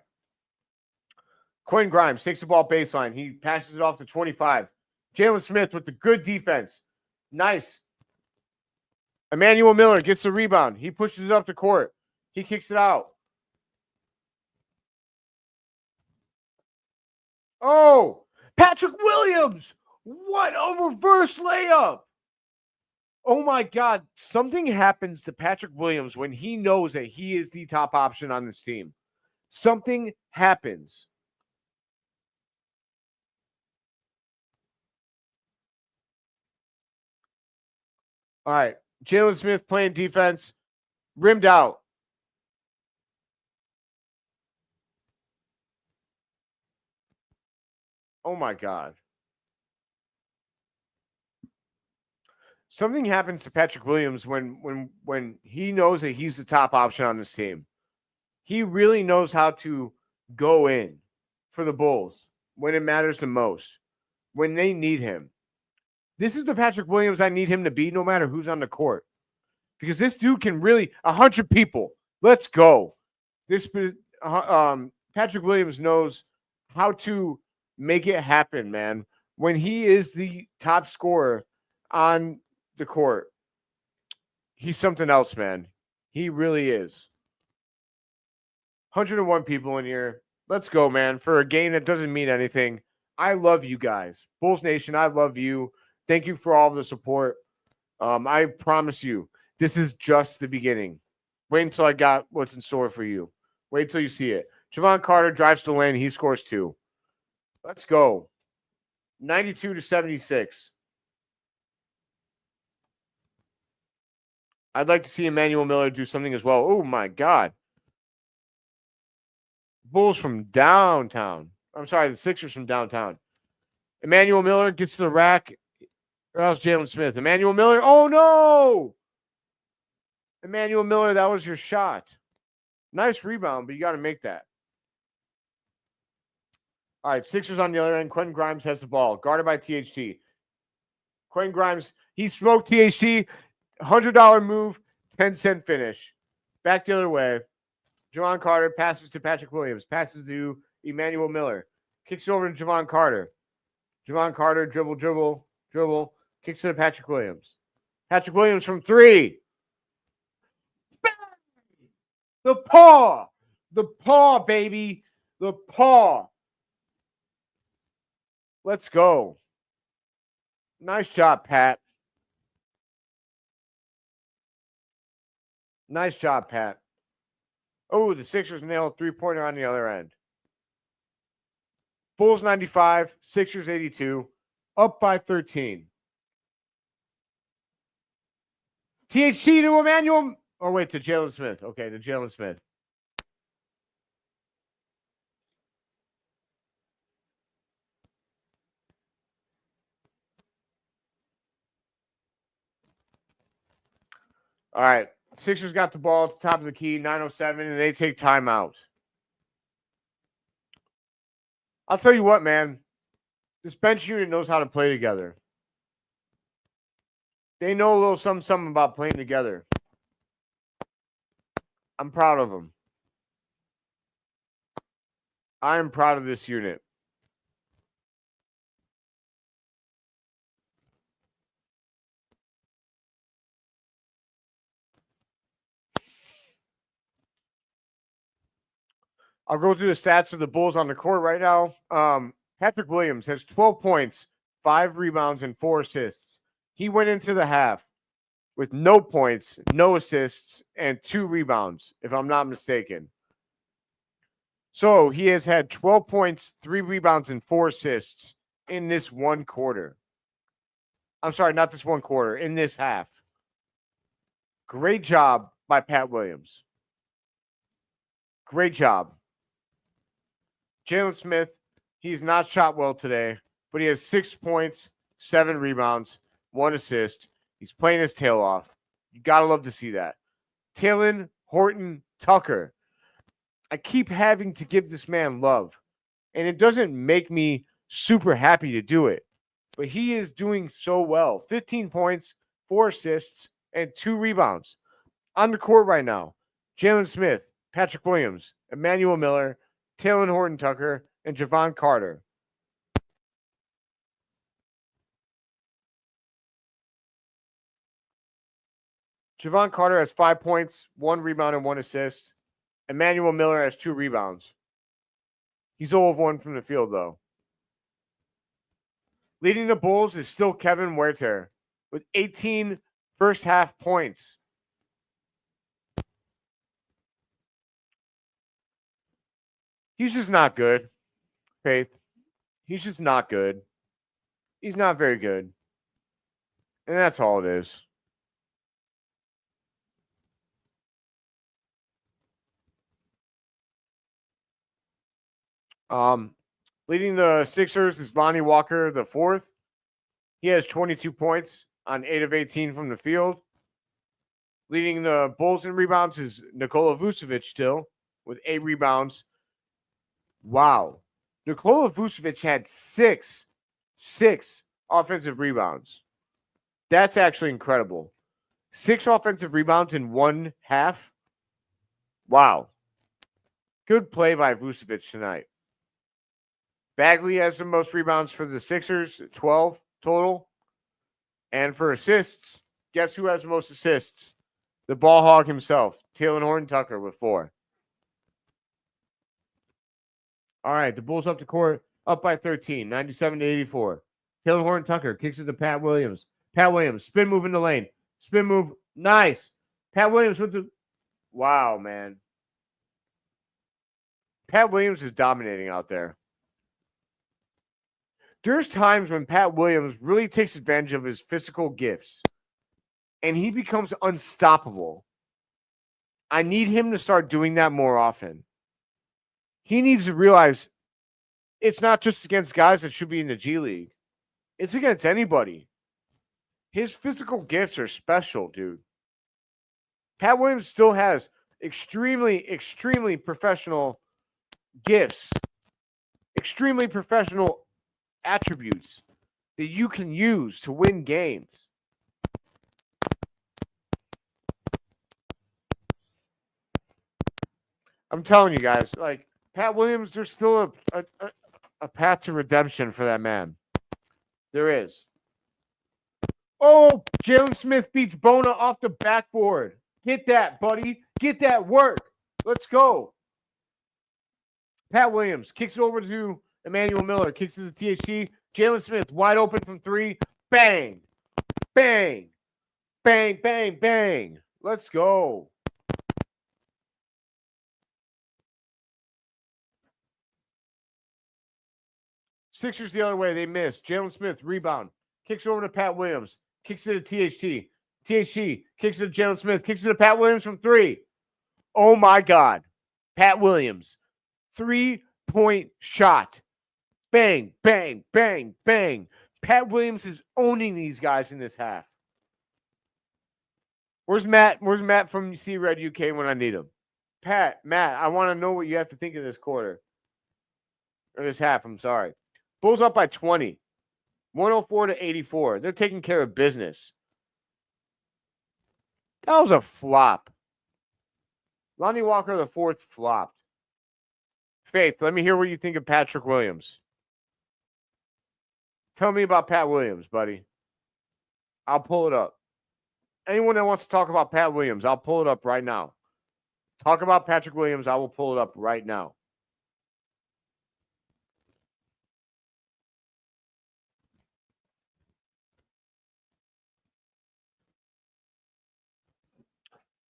Quinn Grimes takes the ball baseline. He passes it off to 25. Jalen Smith with the good defense. Nice. Emmanuel Miller gets the rebound. He pushes it up the court. He kicks it out. Oh, Patrick Williams. What a reverse layup. Oh, my God. Something happens to Patrick Williams when he knows that he is the top option on this team. Something happens. All right. Jalen Smith playing defense. Rimmed out. Oh, my God. Something happens to Patrick Williams when he knows that he's the top option on this team. He really knows how to go in for the Bulls when it matters the most, when they need him. This is the Patrick Williams I need him to be no matter who's on the court. Because this dude can really 100 people. Let's go. This Patrick Williams knows how to make it happen, man. When he is the top scorer on the court, he's something else, man. He really is. 101 people in here. Let's go, man. For a game that doesn't mean anything, I love you guys. Bulls Nation, I love you. Thank you for all the support. I promise you, this is just the beginning. Wait until I got what's in store for you. Wait until you see it. Javon Carter drives to the lane. He scores 2. Let's go. 92-76. I'd like to see Emmanuel Miller do something as well. Oh, my God. Bulls from downtown. I'm sorry, the Sixers from downtown. Emmanuel Miller gets to the rack. Or else Jalen Smith. Emmanuel Miller. Oh, no. Emmanuel Miller, that was your shot. Nice rebound, but you got to make that. All right, Sixers on the other end. Quentin Grimes has the ball, guarded by THT. Quentin Grimes, he smoked THT. $100 move, 10-cent finish. Back the other way. Javon Carter passes to Patrick Williams. Passes to Emmanuel Miller. Kicks it over to Javon Carter. Javon Carter, dribble. Kicks it to Patrick Williams. Patrick Williams from 3. Bang! The paw, baby. The paw. Let's go. Nice job, Pat. Nice job, Pat. Oh, the Sixers nailed 3-pointer on the other end. Bulls 95, Sixers 82, up by 13. THT to Emmanuel. Oh, wait, to Jalen Smith. Okay, to Jalen Smith. All right. Sixers got the ball at the top of the key, 9:07, and they take timeout. I'll tell you what, man. This bench unit knows how to play together. They know a little something about playing together. I'm proud of them. I am proud of this unit. I'll go through the stats of the Bulls on the court right now. Patrick Williams has 12 points, 5 rebounds, and 4 assists. He went into the half with no points, no assists, and 2 rebounds, if I'm not mistaken. So he has had 12 points, 3 rebounds, and 4 assists in this one quarter. I'm sorry, not this one quarter, in this half. Great job by Pat Williams. Great job. Jalen Smith, he's not shot well today, but he has 6 points, 7 rebounds, 1 assist. He's playing his tail off. You got to love to see that. Talen Horton Tucker. I keep having to give this man love, and it doesn't make me super happy to do it, but he is doing so well. 15 points, 4 assists, and 2 rebounds. On the court right now, Jalen Smith, Patrick Williams, Emmanuel Miller, Talen Horton Tucker, and Javon Carter. Javon Carter has 5 points, 1 rebound, and 1 assist. Emmanuel Miller has 2 rebounds. He's 0 of 1 from the field, though. Leading the Bulls is still Kevin Huerter with 18 first half points. He's just not good, Faith. He's just not good. He's not very good. And that's all it is. Leading the Sixers is Lonnie Walker, the 4th. He has 22 points on 8 of 18 from the field. Leading the Bulls in rebounds is Nikola Vucevic still with 8 rebounds. Wow. Nikola Vucevic had 6 offensive rebounds. That's actually incredible. 6 offensive rebounds in one half. Wow. Good play by Vucevic tonight. Bagley has the most rebounds for the Sixers, 12 total. And for assists, guess who has the most assists? The ball hog himself, Talen Horton Tucker with 4. All right, the Bulls up the court. Up by 13, 97-84. Taylor Horton Tucker kicks it to Pat Williams. Pat Williams, spin move in the lane. Spin move, nice. Pat Williams with the... Wow, man. Pat Williams is dominating out there. There's times when Pat Williams really takes advantage of his physical gifts, and he becomes unstoppable. I need him to start doing that more often. He needs to realize it's not just against guys that should be in the G League. It's against anybody. His physical gifts are special, dude. Pat Williams still has extremely, extremely professional gifts, extremely professional attributes that you can use to win games. I'm telling you guys, like, Pat Williams, there's still a path to redemption for that man. There is. Oh, Jalen Smith beats Bona off the backboard. Get that, buddy. Get that work. Let's go. Pat Williams kicks it over to Emmanuel Miller. Kicks it to THT. Jalen Smith wide open from three. Bang. Bang. Bang, bang, bang. Let's go. Sixers the other way. They miss. Jalen Smith, rebound. Kicks over to Pat Williams. Kicks it to THT. THT kicks it to Jalen Smith. Kicks it to Pat Williams from three. Oh, my God. Pat Williams. 3-point shot. Bang, bang, bang, bang. Pat Williams is owning these guys in this half. Where's Matt? Where's Matt from C Red UK when I need him? Matt, I want to know what you have to think of this quarter. Or this half, I'm sorry. Bulls up by 20. 104-84. They're taking care of business. That was a flop. Lonnie Walker, the fourth, flopped. Faith, let me hear what you think of Patrick Williams. Tell me about Pat Williams, buddy. I'll pull it up. Anyone that wants to talk about Pat Williams, I'll pull it up right now. Talk about Patrick Williams, I will pull it up right now.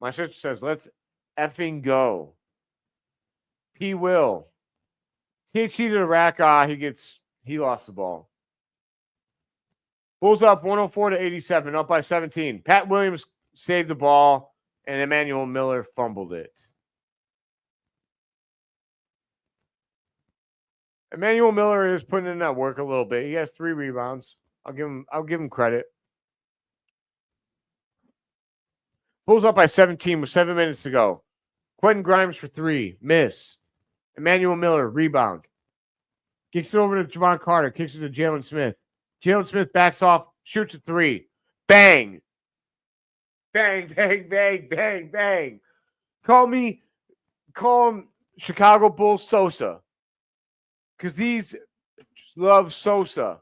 My sister says, let's effing go. He will. THT to the rack. He lost the ball. Bulls up 104-87, up by 17. Pat Williams saved the ball, and Emmanuel Miller fumbled it. Emmanuel Miller is putting in that work a little bit. He has 3 rebounds. I'll give him credit. Bulls up by 17 with 7 minutes to go. Quentin Grimes for 3. Miss. Emmanuel Miller, rebound. Kicks it over to Javon Carter. Kicks it to Jalen Smith. Jalen Smith backs off, shoots a 3. Bang. Bang, bang, bang, bang, bang. Call him Chicago Bulls Sosa. Because these love Sosa.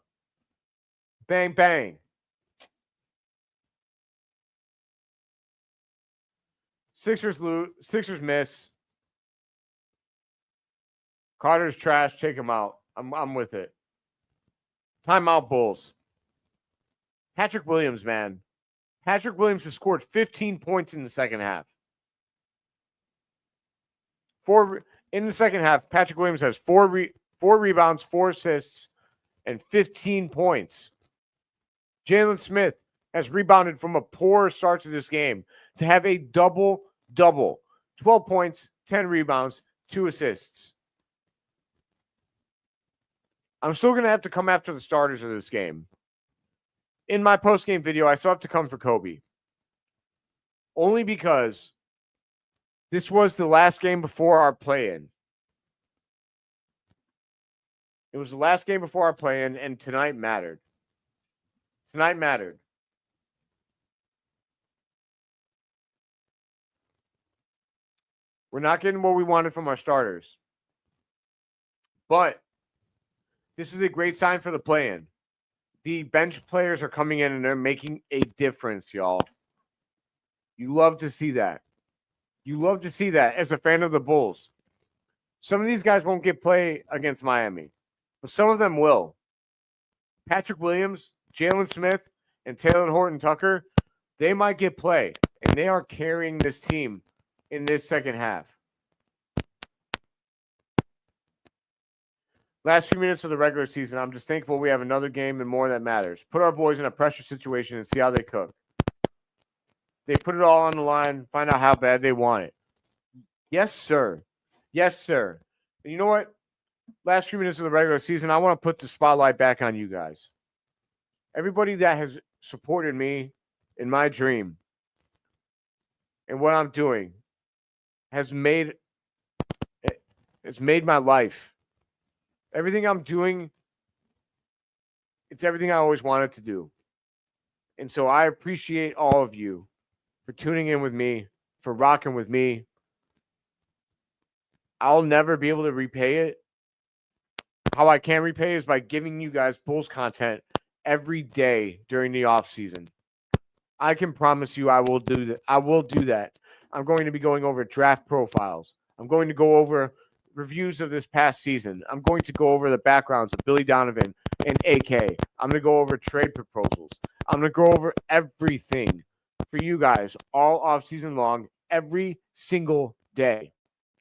Bang, bang. Sixers miss. Carter's trash. Take him out. I'm with it. Timeout, Bulls. Patrick Williams, man. Patrick Williams has scored 15 points in the second half. In the second half, Patrick Williams has 4 rebounds, 4 assists, and 15 points. Jalen Smith has rebounded from a poor start to this game to have a double-double. 12 points, 10 rebounds, 2 assists. I'm still going to have to come after the starters of this game. In my post-game video, I still have to come for Coby. Only because this was the last game before our play-in. It was the last game before our play-in, and tonight mattered. Tonight mattered. We're not getting what we wanted from our starters. But this is a great sign for the play-in. The bench players are coming in and they're making a difference, y'all. You love to see that. You love to see that as a fan of the Bulls. Some of these guys won't get play against Miami. but some of them will. Patrick Williams, Jalen Smith, and Taylor Horton-Tucker, they might get play, and they are carrying this team in this second half. Last few minutes of the regular season, I'm just thankful we have another game and more that matters. Put our boys in a pressure situation and see how they cook. They put it all on the line, find out how bad they want it. Yes, sir. Yes, sir. And you know what? Last few minutes of the regular season, I want to put the spotlight back on you guys. Everybody that has supported me in my dream and what I'm doing has made it's made my life. Everything I'm doing, it's everything I always wanted to do. And so I appreciate all of you for tuning in with me, for rocking with me. I'll never be able to repay it. How I can repay is by giving you guys Bulls content every day during the off season. I can promise you I will do that. I will do that. I'm going to be going over draft profiles. I'm going to go over reviews of this past season. I'm going to go over the backgrounds of Billy Donovan and AK. I'm going to go over trade proposals. I'm going to go over everything for you guys all off season long, every single day.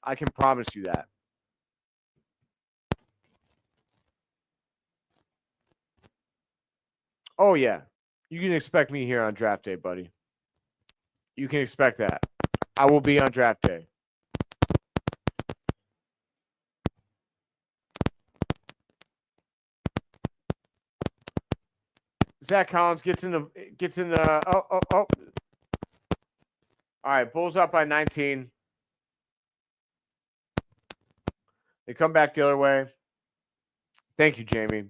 I can promise you that. Oh, yeah. You can expect me here on draft day, buddy. You can expect that. I will be on draft day. Zach Collins gets in the oh. All right, Bulls up by 19. They come back the other way. Thank you, Jamie.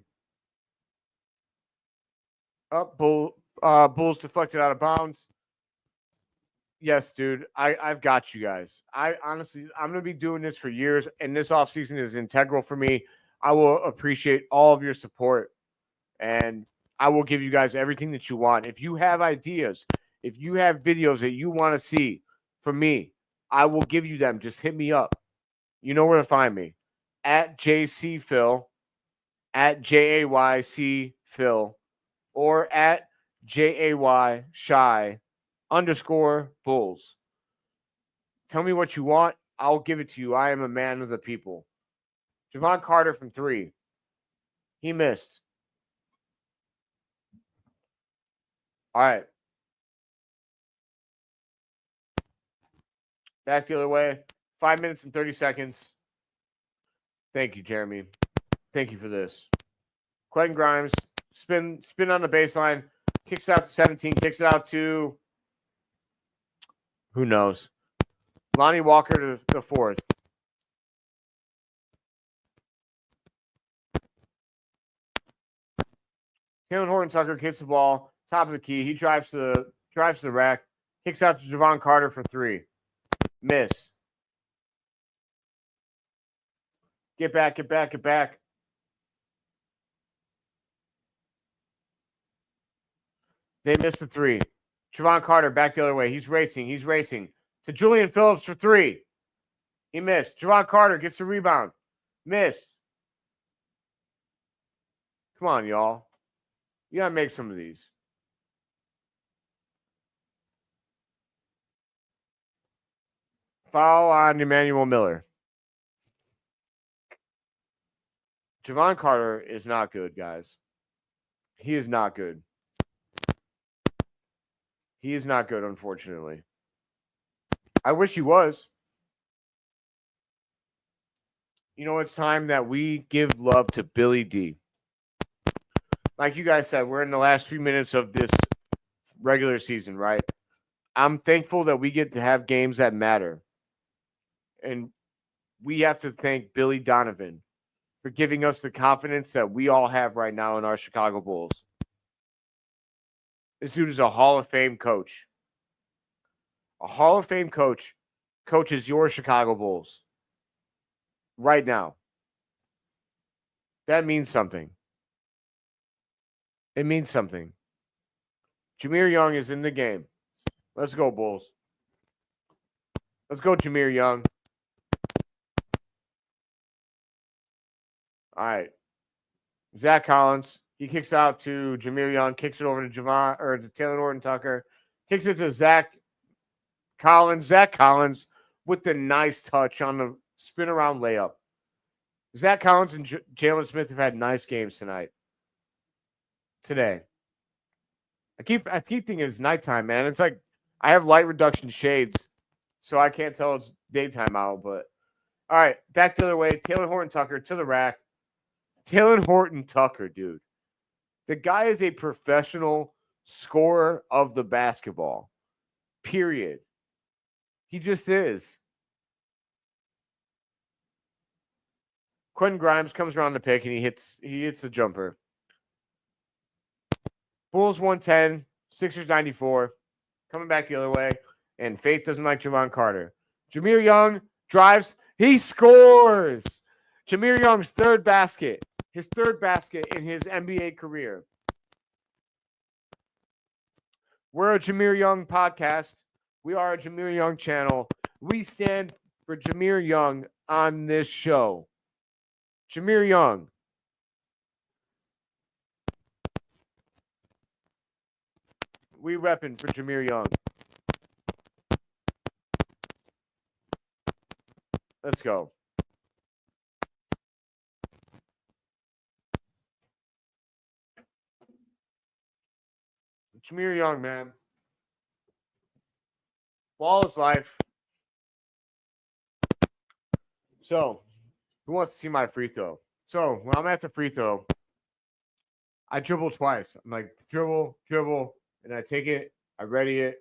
Bulls deflected out of bounds. Yes, dude. I've got you guys. I'm going to be doing this for years, and this offseason is integral for me. I will appreciate all of your support, and I will give you guys everything that you want. If you have ideas, if you have videos that you want to see from me, I will give you them. Just hit me up. You know where to find me. At JCPhil, at JAYCPhil, or at JAY_Shy_Bulls. Tell me what you want. I'll give it to you. I am a man of the people. Javon Carter from 3. He missed. All right. Back the other way. 5 minutes and 30 seconds. Thank you, Jeremy. Thank you for this. Quentin Grimes, spin on the baseline, kicks it out to 17, kicks it out to who knows. Lonnie Walker to the 4th. Taylor Horton-Tucker gets the ball, top of the key. He drives to the rack, kicks out to Javon Carter for 3. Miss. Get back. They missed the 3. Javon Carter back the other way. He's racing. To Julian Phillips for 3. He missed. Javon Carter gets the rebound. Miss. Come on, y'all. You got to make some of these. Foul on Emmanuel Miller. Javon Carter is not good, guys. He is not good. He is not good, unfortunately. I wish he was. You know, it's time that we give love to Billy D. Like you guys said, we're in the last few minutes of this regular season, right? I'm thankful that we get to have games that matter. And we have to thank Billy Donovan for giving us the confidence that we all have right now in our Chicago Bulls. This dude is a Hall of Fame coach. A Hall of Fame coach coaches your Chicago Bulls right now. That means something. It means something. Jameer Young is in the game. Let's go, Bulls. Let's go, Jameer Young. All right. Zach Collins. He kicks out to Jameer Young, kicks it over to Taylor Horton-Tucker, kicks it to Zach Collins. Zach Collins with the nice touch on the spin around layup. Zach Collins and Jalen Smith have had nice games today. I keep thinking it's nighttime, man. It's like I have light reduction shades, so I can't tell it's daytime out. But all right, back the other way. Taylor Horton-Tucker to the rack. Taylor Horton-Tucker, dude. The guy is a professional scorer of the basketball. Period. He just is. Quentin Grimes comes around the pick and he hits the jumper. Bulls 110, Sixers 94. Coming back the other way. And Faith doesn't like Javon Carter. Jameer Young drives. He scores. Jameer Young's third basket. His third basket in his NBA career. We're a Jameer Young podcast. We are a Jameer Young channel. We stand for Jameer Young on this show. Jameer Young. We repping for Jameer Young. Let's go. Jameer Young, man. Ball is life. So, who wants to see my free throw? So, when I'm at the free throw, I dribble twice. I'm like, dribble, and I take it, I ready it.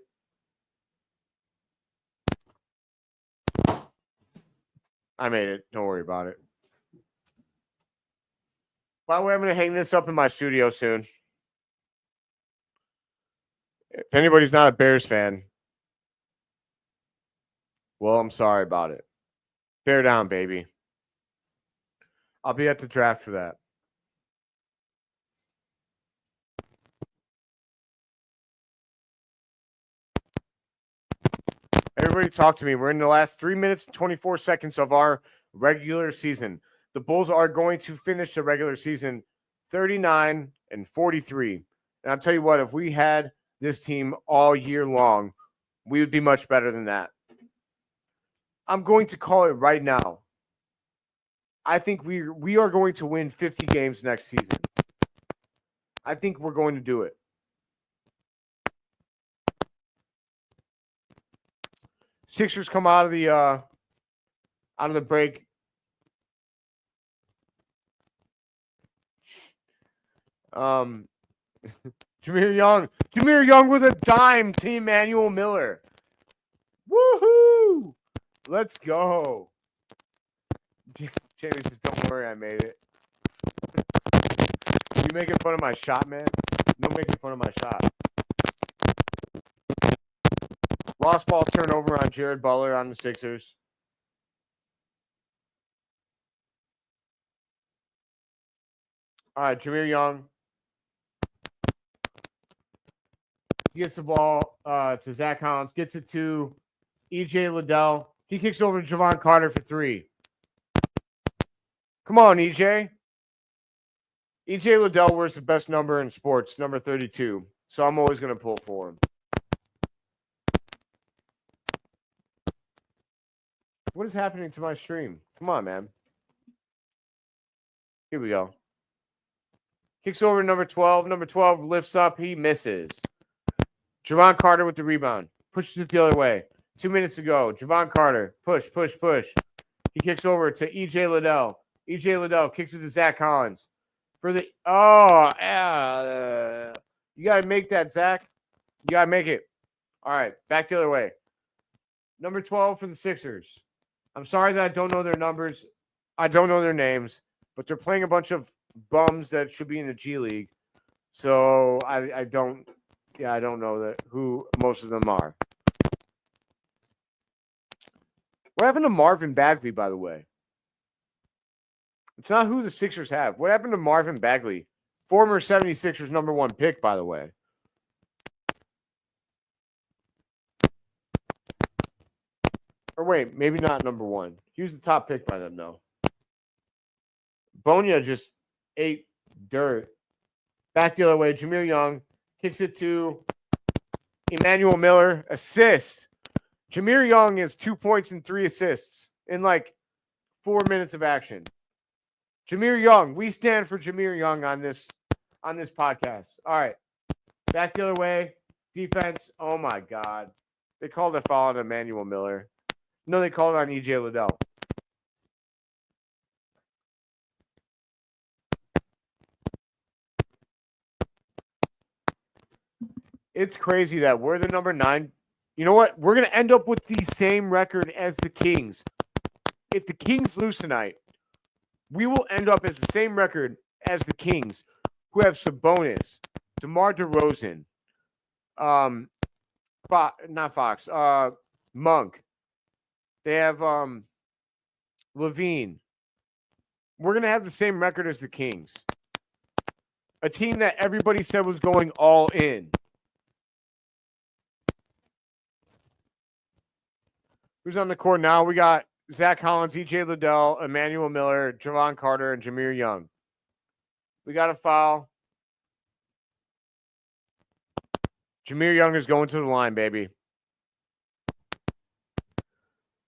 I made it. Don't worry about it. By the way, I'm going to hang this up in my studio soon. If anybody's not a Bears fan, well, I'm sorry about it. Bear down, baby. I'll be at the draft for that. Everybody talk to me. We're in the last 3 minutes and 24 seconds of our regular season. The Bulls are going to finish the regular season 39-43. And I'll tell you what, if we had this team all year long, we would be much better than that. I'm going to call it right now. I think we are going to win 50 games next season. I think we're going to do it. Sixers come out of the break. Jameer Young with a dime to Emmanuel Miller. Woohoo! Let's go. Jamie says, don't worry, I made it. You making fun of my shot, man? No making fun of my shot. Lost ball turnover on Jared Butler on the Sixers. All right, Jameer Young. He gets the ball to Zach Collins. Gets it to E.J. Liddell. He kicks over to Javon Carter for three. Come on, E.J. E.J. Liddell wears the best number in sports, number 32. So I'm always going to pull for him. What is happening to my stream? Come on, man. Here we go. Kicks over to number 12. Number 12 lifts up. He misses. Javon Carter with the rebound. Pushes it the other way. 2 minutes to go. Javon Carter. Push. He kicks over to E.J. Liddell. E.J. Liddell kicks it to Zach Collins. For the you gotta make that, Zach. You gotta make it. All right, back the other way. Number 12 for the Sixers. I'm sorry that I don't know their numbers. I don't know their names, but they're playing a bunch of bums that should be in the G League. So I don't know that who most of them are. What happened to Marvin Bagley, by the way? It's not who the Sixers have. What happened to Marvin Bagley? Former 76ers number 1 pick, by the way. Or wait, maybe not number 1. He was the top pick by them, though. Bonia just ate Dirt. Back the other way. Jameer Young kicks it to Emmanuel Miller. Assist. Jameer Young has 2 points and 3 assists in like 4 minutes of action. Jameer Young. We stand for Jameer Young on this podcast. All right. Back the other way. Defense. Oh, my God. They called a foul on Emmanuel Miller. No, they called it on E.J. Liddell. It's crazy that we're the number 9. You know what? We're going to end up with the same record as the Kings. If the Kings lose tonight, we will end up as the same record as the Kings, who have Sabonis, DeMar DeRozan, not Fox, Monk. They have Levine. We're going to have the same record as the Kings. A team that everybody said was going all in. Who's on the court now? We got Zach Collins, E.J. Liddell, Emmanuel Miller, Javon Carter, and Jameer Young. We got a foul. Jameer Young is going to the line, baby.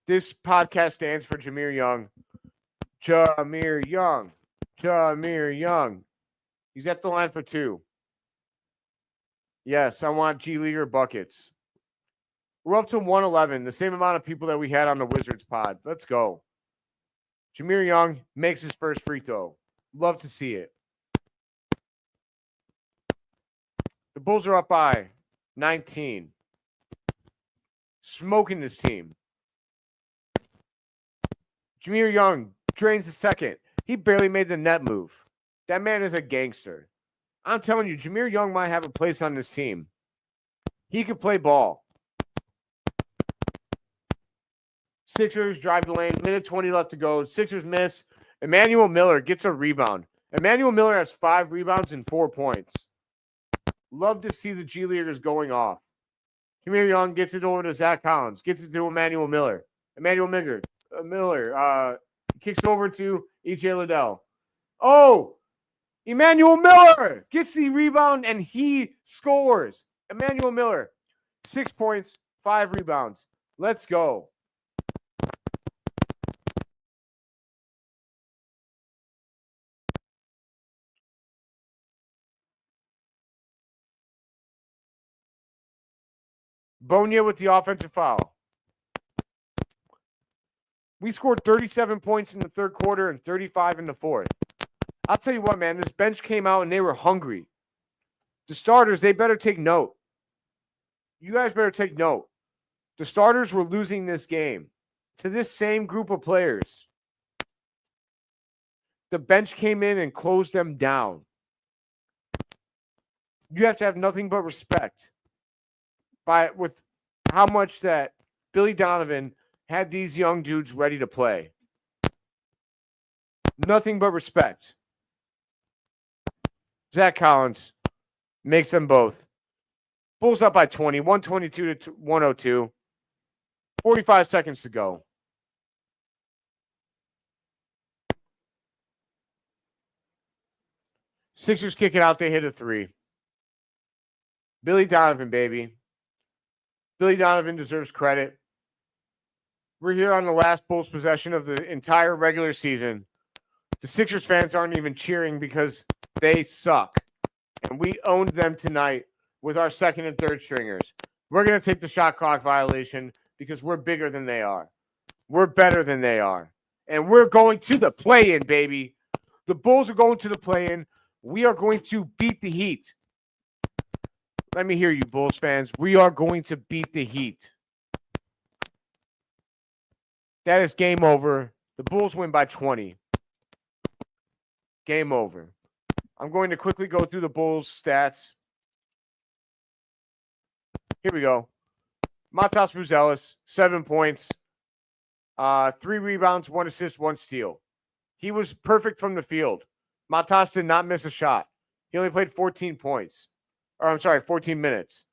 This podcast stands for Jameer Young. Jameer Young. Jameer Young. He's at the line for 2. Yes, I want G Leaguer buckets. We're up to 111, the same amount of people that we had on the Wizards pod. Let's go. Jameer Young makes his first free throw. Love to see it. The Bulls are up by 19. Smoking this team. Jameer Young drains the second. He barely made the net move. That man is a gangster. I'm telling you, Jameer Young might have a place on this team. He could play ball. Sixers drive the lane. Minute 20 left to go. Sixers miss. Emmanuel Miller gets a rebound. Emmanuel Miller has 5 rebounds and 4 points. Love to see the G Leaguers going off. Jameer Young gets it over to Zach Collins. Gets it to Emmanuel Miller. Emmanuel Miller. Kicks it over to E.J. Liddell. Oh! Emmanuel Miller gets the rebound and he scores. Emmanuel Miller. 6 points, 5 rebounds. Let's go. Bonia with the offensive foul. We scored 37 points in the third quarter and 35 in the fourth. I'll tell you what, man, this bench came out and they were hungry. The starters, they better take note. You guys better take note. The starters were losing this game to this same group of players. The bench came in and closed them down. You have to have nothing but respect with how much that Billy Donovan had these young dudes ready to play. Nothing but respect. Zach Collins makes them both. Bulls up by 20, 122 to 102. 45 seconds to go. Sixers kick it out. They hit a 3. Billy Donovan, baby. Billy Donovan deserves credit. We're here on the last Bulls possession of the entire regular season. The Sixers fans aren't even cheering because they suck. And we owned them tonight with our second and third stringers. We're going to take the shot clock violation because we're bigger than they are. We're better than they are. And we're going to the play-in, baby. The Bulls are going to the play-in. We are going to beat the Heat. Let me hear you, Bulls fans. We are going to beat the Heat. That is game over. The Bulls win by 20. Game over. I'm going to quickly go through the Bulls' stats. Here we go. Matas Buzelis, 7 points, 3 rebounds, 1 assist, 1 steal. He was perfect from the field. Matas did not miss a shot. He only played 14 minutes.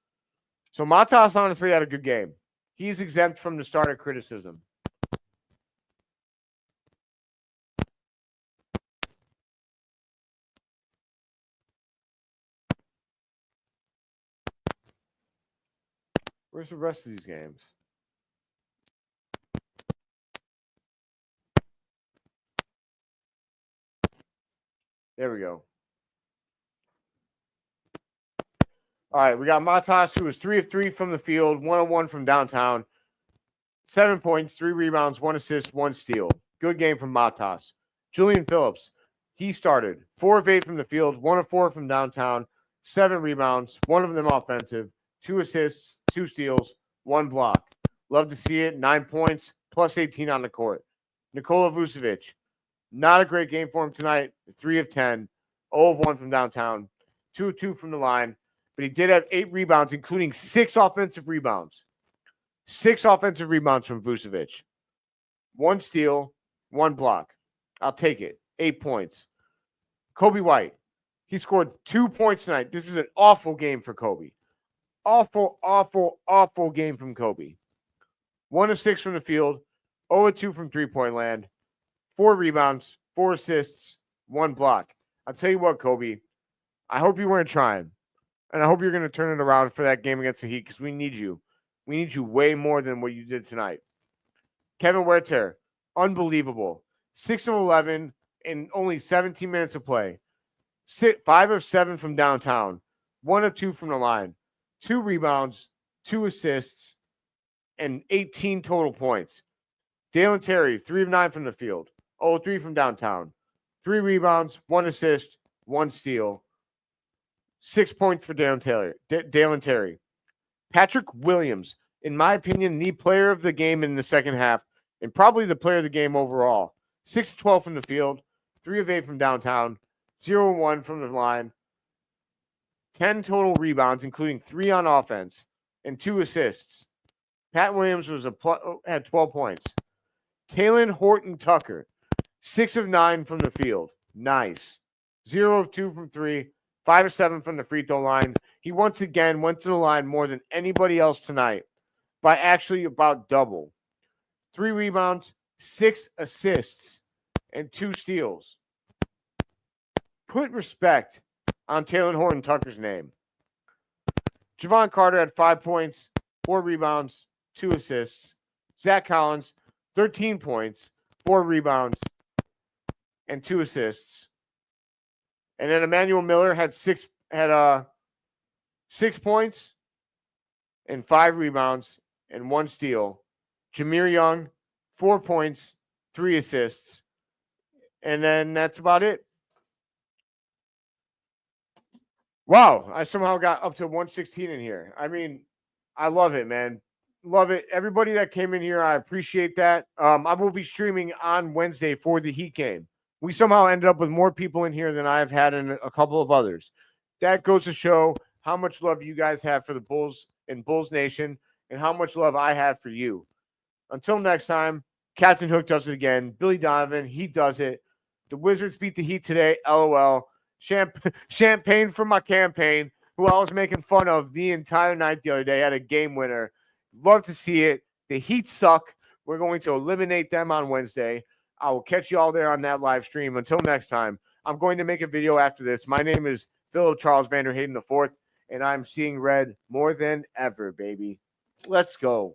So Matas honestly had a good game. He's exempt from the starter criticism. Where's the rest of these games? There we go. All right, we got Matas, who was 3 of 3 from the field, 1 of 1 from downtown, 7 points, 3 rebounds, 1 assist, 1 steal. Good game from Matas. Julian Phillips, he started 4 of 8 from the field, 1 of 4 from downtown, 7 rebounds, 1 of them offensive, 2 assists, 2 steals, 1 block. Love to see it. 9 points, plus 18 on the court. Nikola Vucevic, not a great game for him tonight. 3 of 10, 0 of 1 from downtown, 2 of 2 from the line. But he did have 8 rebounds, including 6 offensive rebounds. 6 offensive rebounds from Vucevic. 1 steal, 1 block. I'll take it. 8 points. Coby White, he scored 2 points tonight. This is an awful game for Coby. Awful, awful, awful game from Coby. 1 of 6 from the field, 0 of 2 from three-point land, 4 rebounds, 4 assists, 1 block. I'll tell you what, Coby, I hope you weren't trying. And I hope you're going to turn it around for that game against the Heat because we need you. We need you way more than what you did tonight. Kevin Huerter, unbelievable. 6 of 11 in only 17 minutes of play. 5 of 7 from downtown. 1 of 2 from the line. 2 rebounds, 2 assists, and 18 total points. Dalen Terry, 3 of 9 from the field. 0 of 3 from downtown. 3 rebounds, 1 assist, 1 steal. 6 points for Dalen Terry. Patrick Williams, in my opinion, the player of the game in the second half, and probably the player of the game overall. 6 of 12 from the field, 3 of 8 from downtown, 0 of 1 from the line, 10 total rebounds, including 3 on offense, and 2 assists. Pat Williams had 12 points. Talen Horton-Tucker, 6 of 9 from the field. Nice. 0 of 2 from 3. 5 of 7 from the free throw line. He once again went to the line more than anybody else tonight by actually about double. 3 rebounds, 6 assists, and 2 steals. Put respect on Talen Horton-Tucker's name. Javon Carter had 5 points, 4 rebounds, 2 assists. Zach Collins, 13 points, 4 rebounds, and 2 assists. And then Emmanuel Miller had 6 points and 5 rebounds and 1 steal. Jameer Young, 4 points, 3 assists. And then that's about it. Wow, I somehow got up to 116 in here. I mean, I love it, man. Love it. Everybody that came in here, I appreciate that. I will be streaming on Wednesday for the Heat game. We somehow ended up with more people in here than I've had in a couple of others. That goes to show how much love you guys have for the Bulls and Bulls Nation and how much love I have for you. Until next time, Captain Hook does it again. Billy Donovan, he does it. The Wizards beat the Heat today. LOL. Champagne for my campaign, who I was making fun of the entire night the other day, had a game winner. Love to see it. The Heat suck. We're going to eliminate them on Wednesday. I will catch you all there on that live stream. Until next time, I'm going to make a video after this. My name is Philip Charles Vanderhayden IV, and I'm seeing red more than ever, baby. Let's go.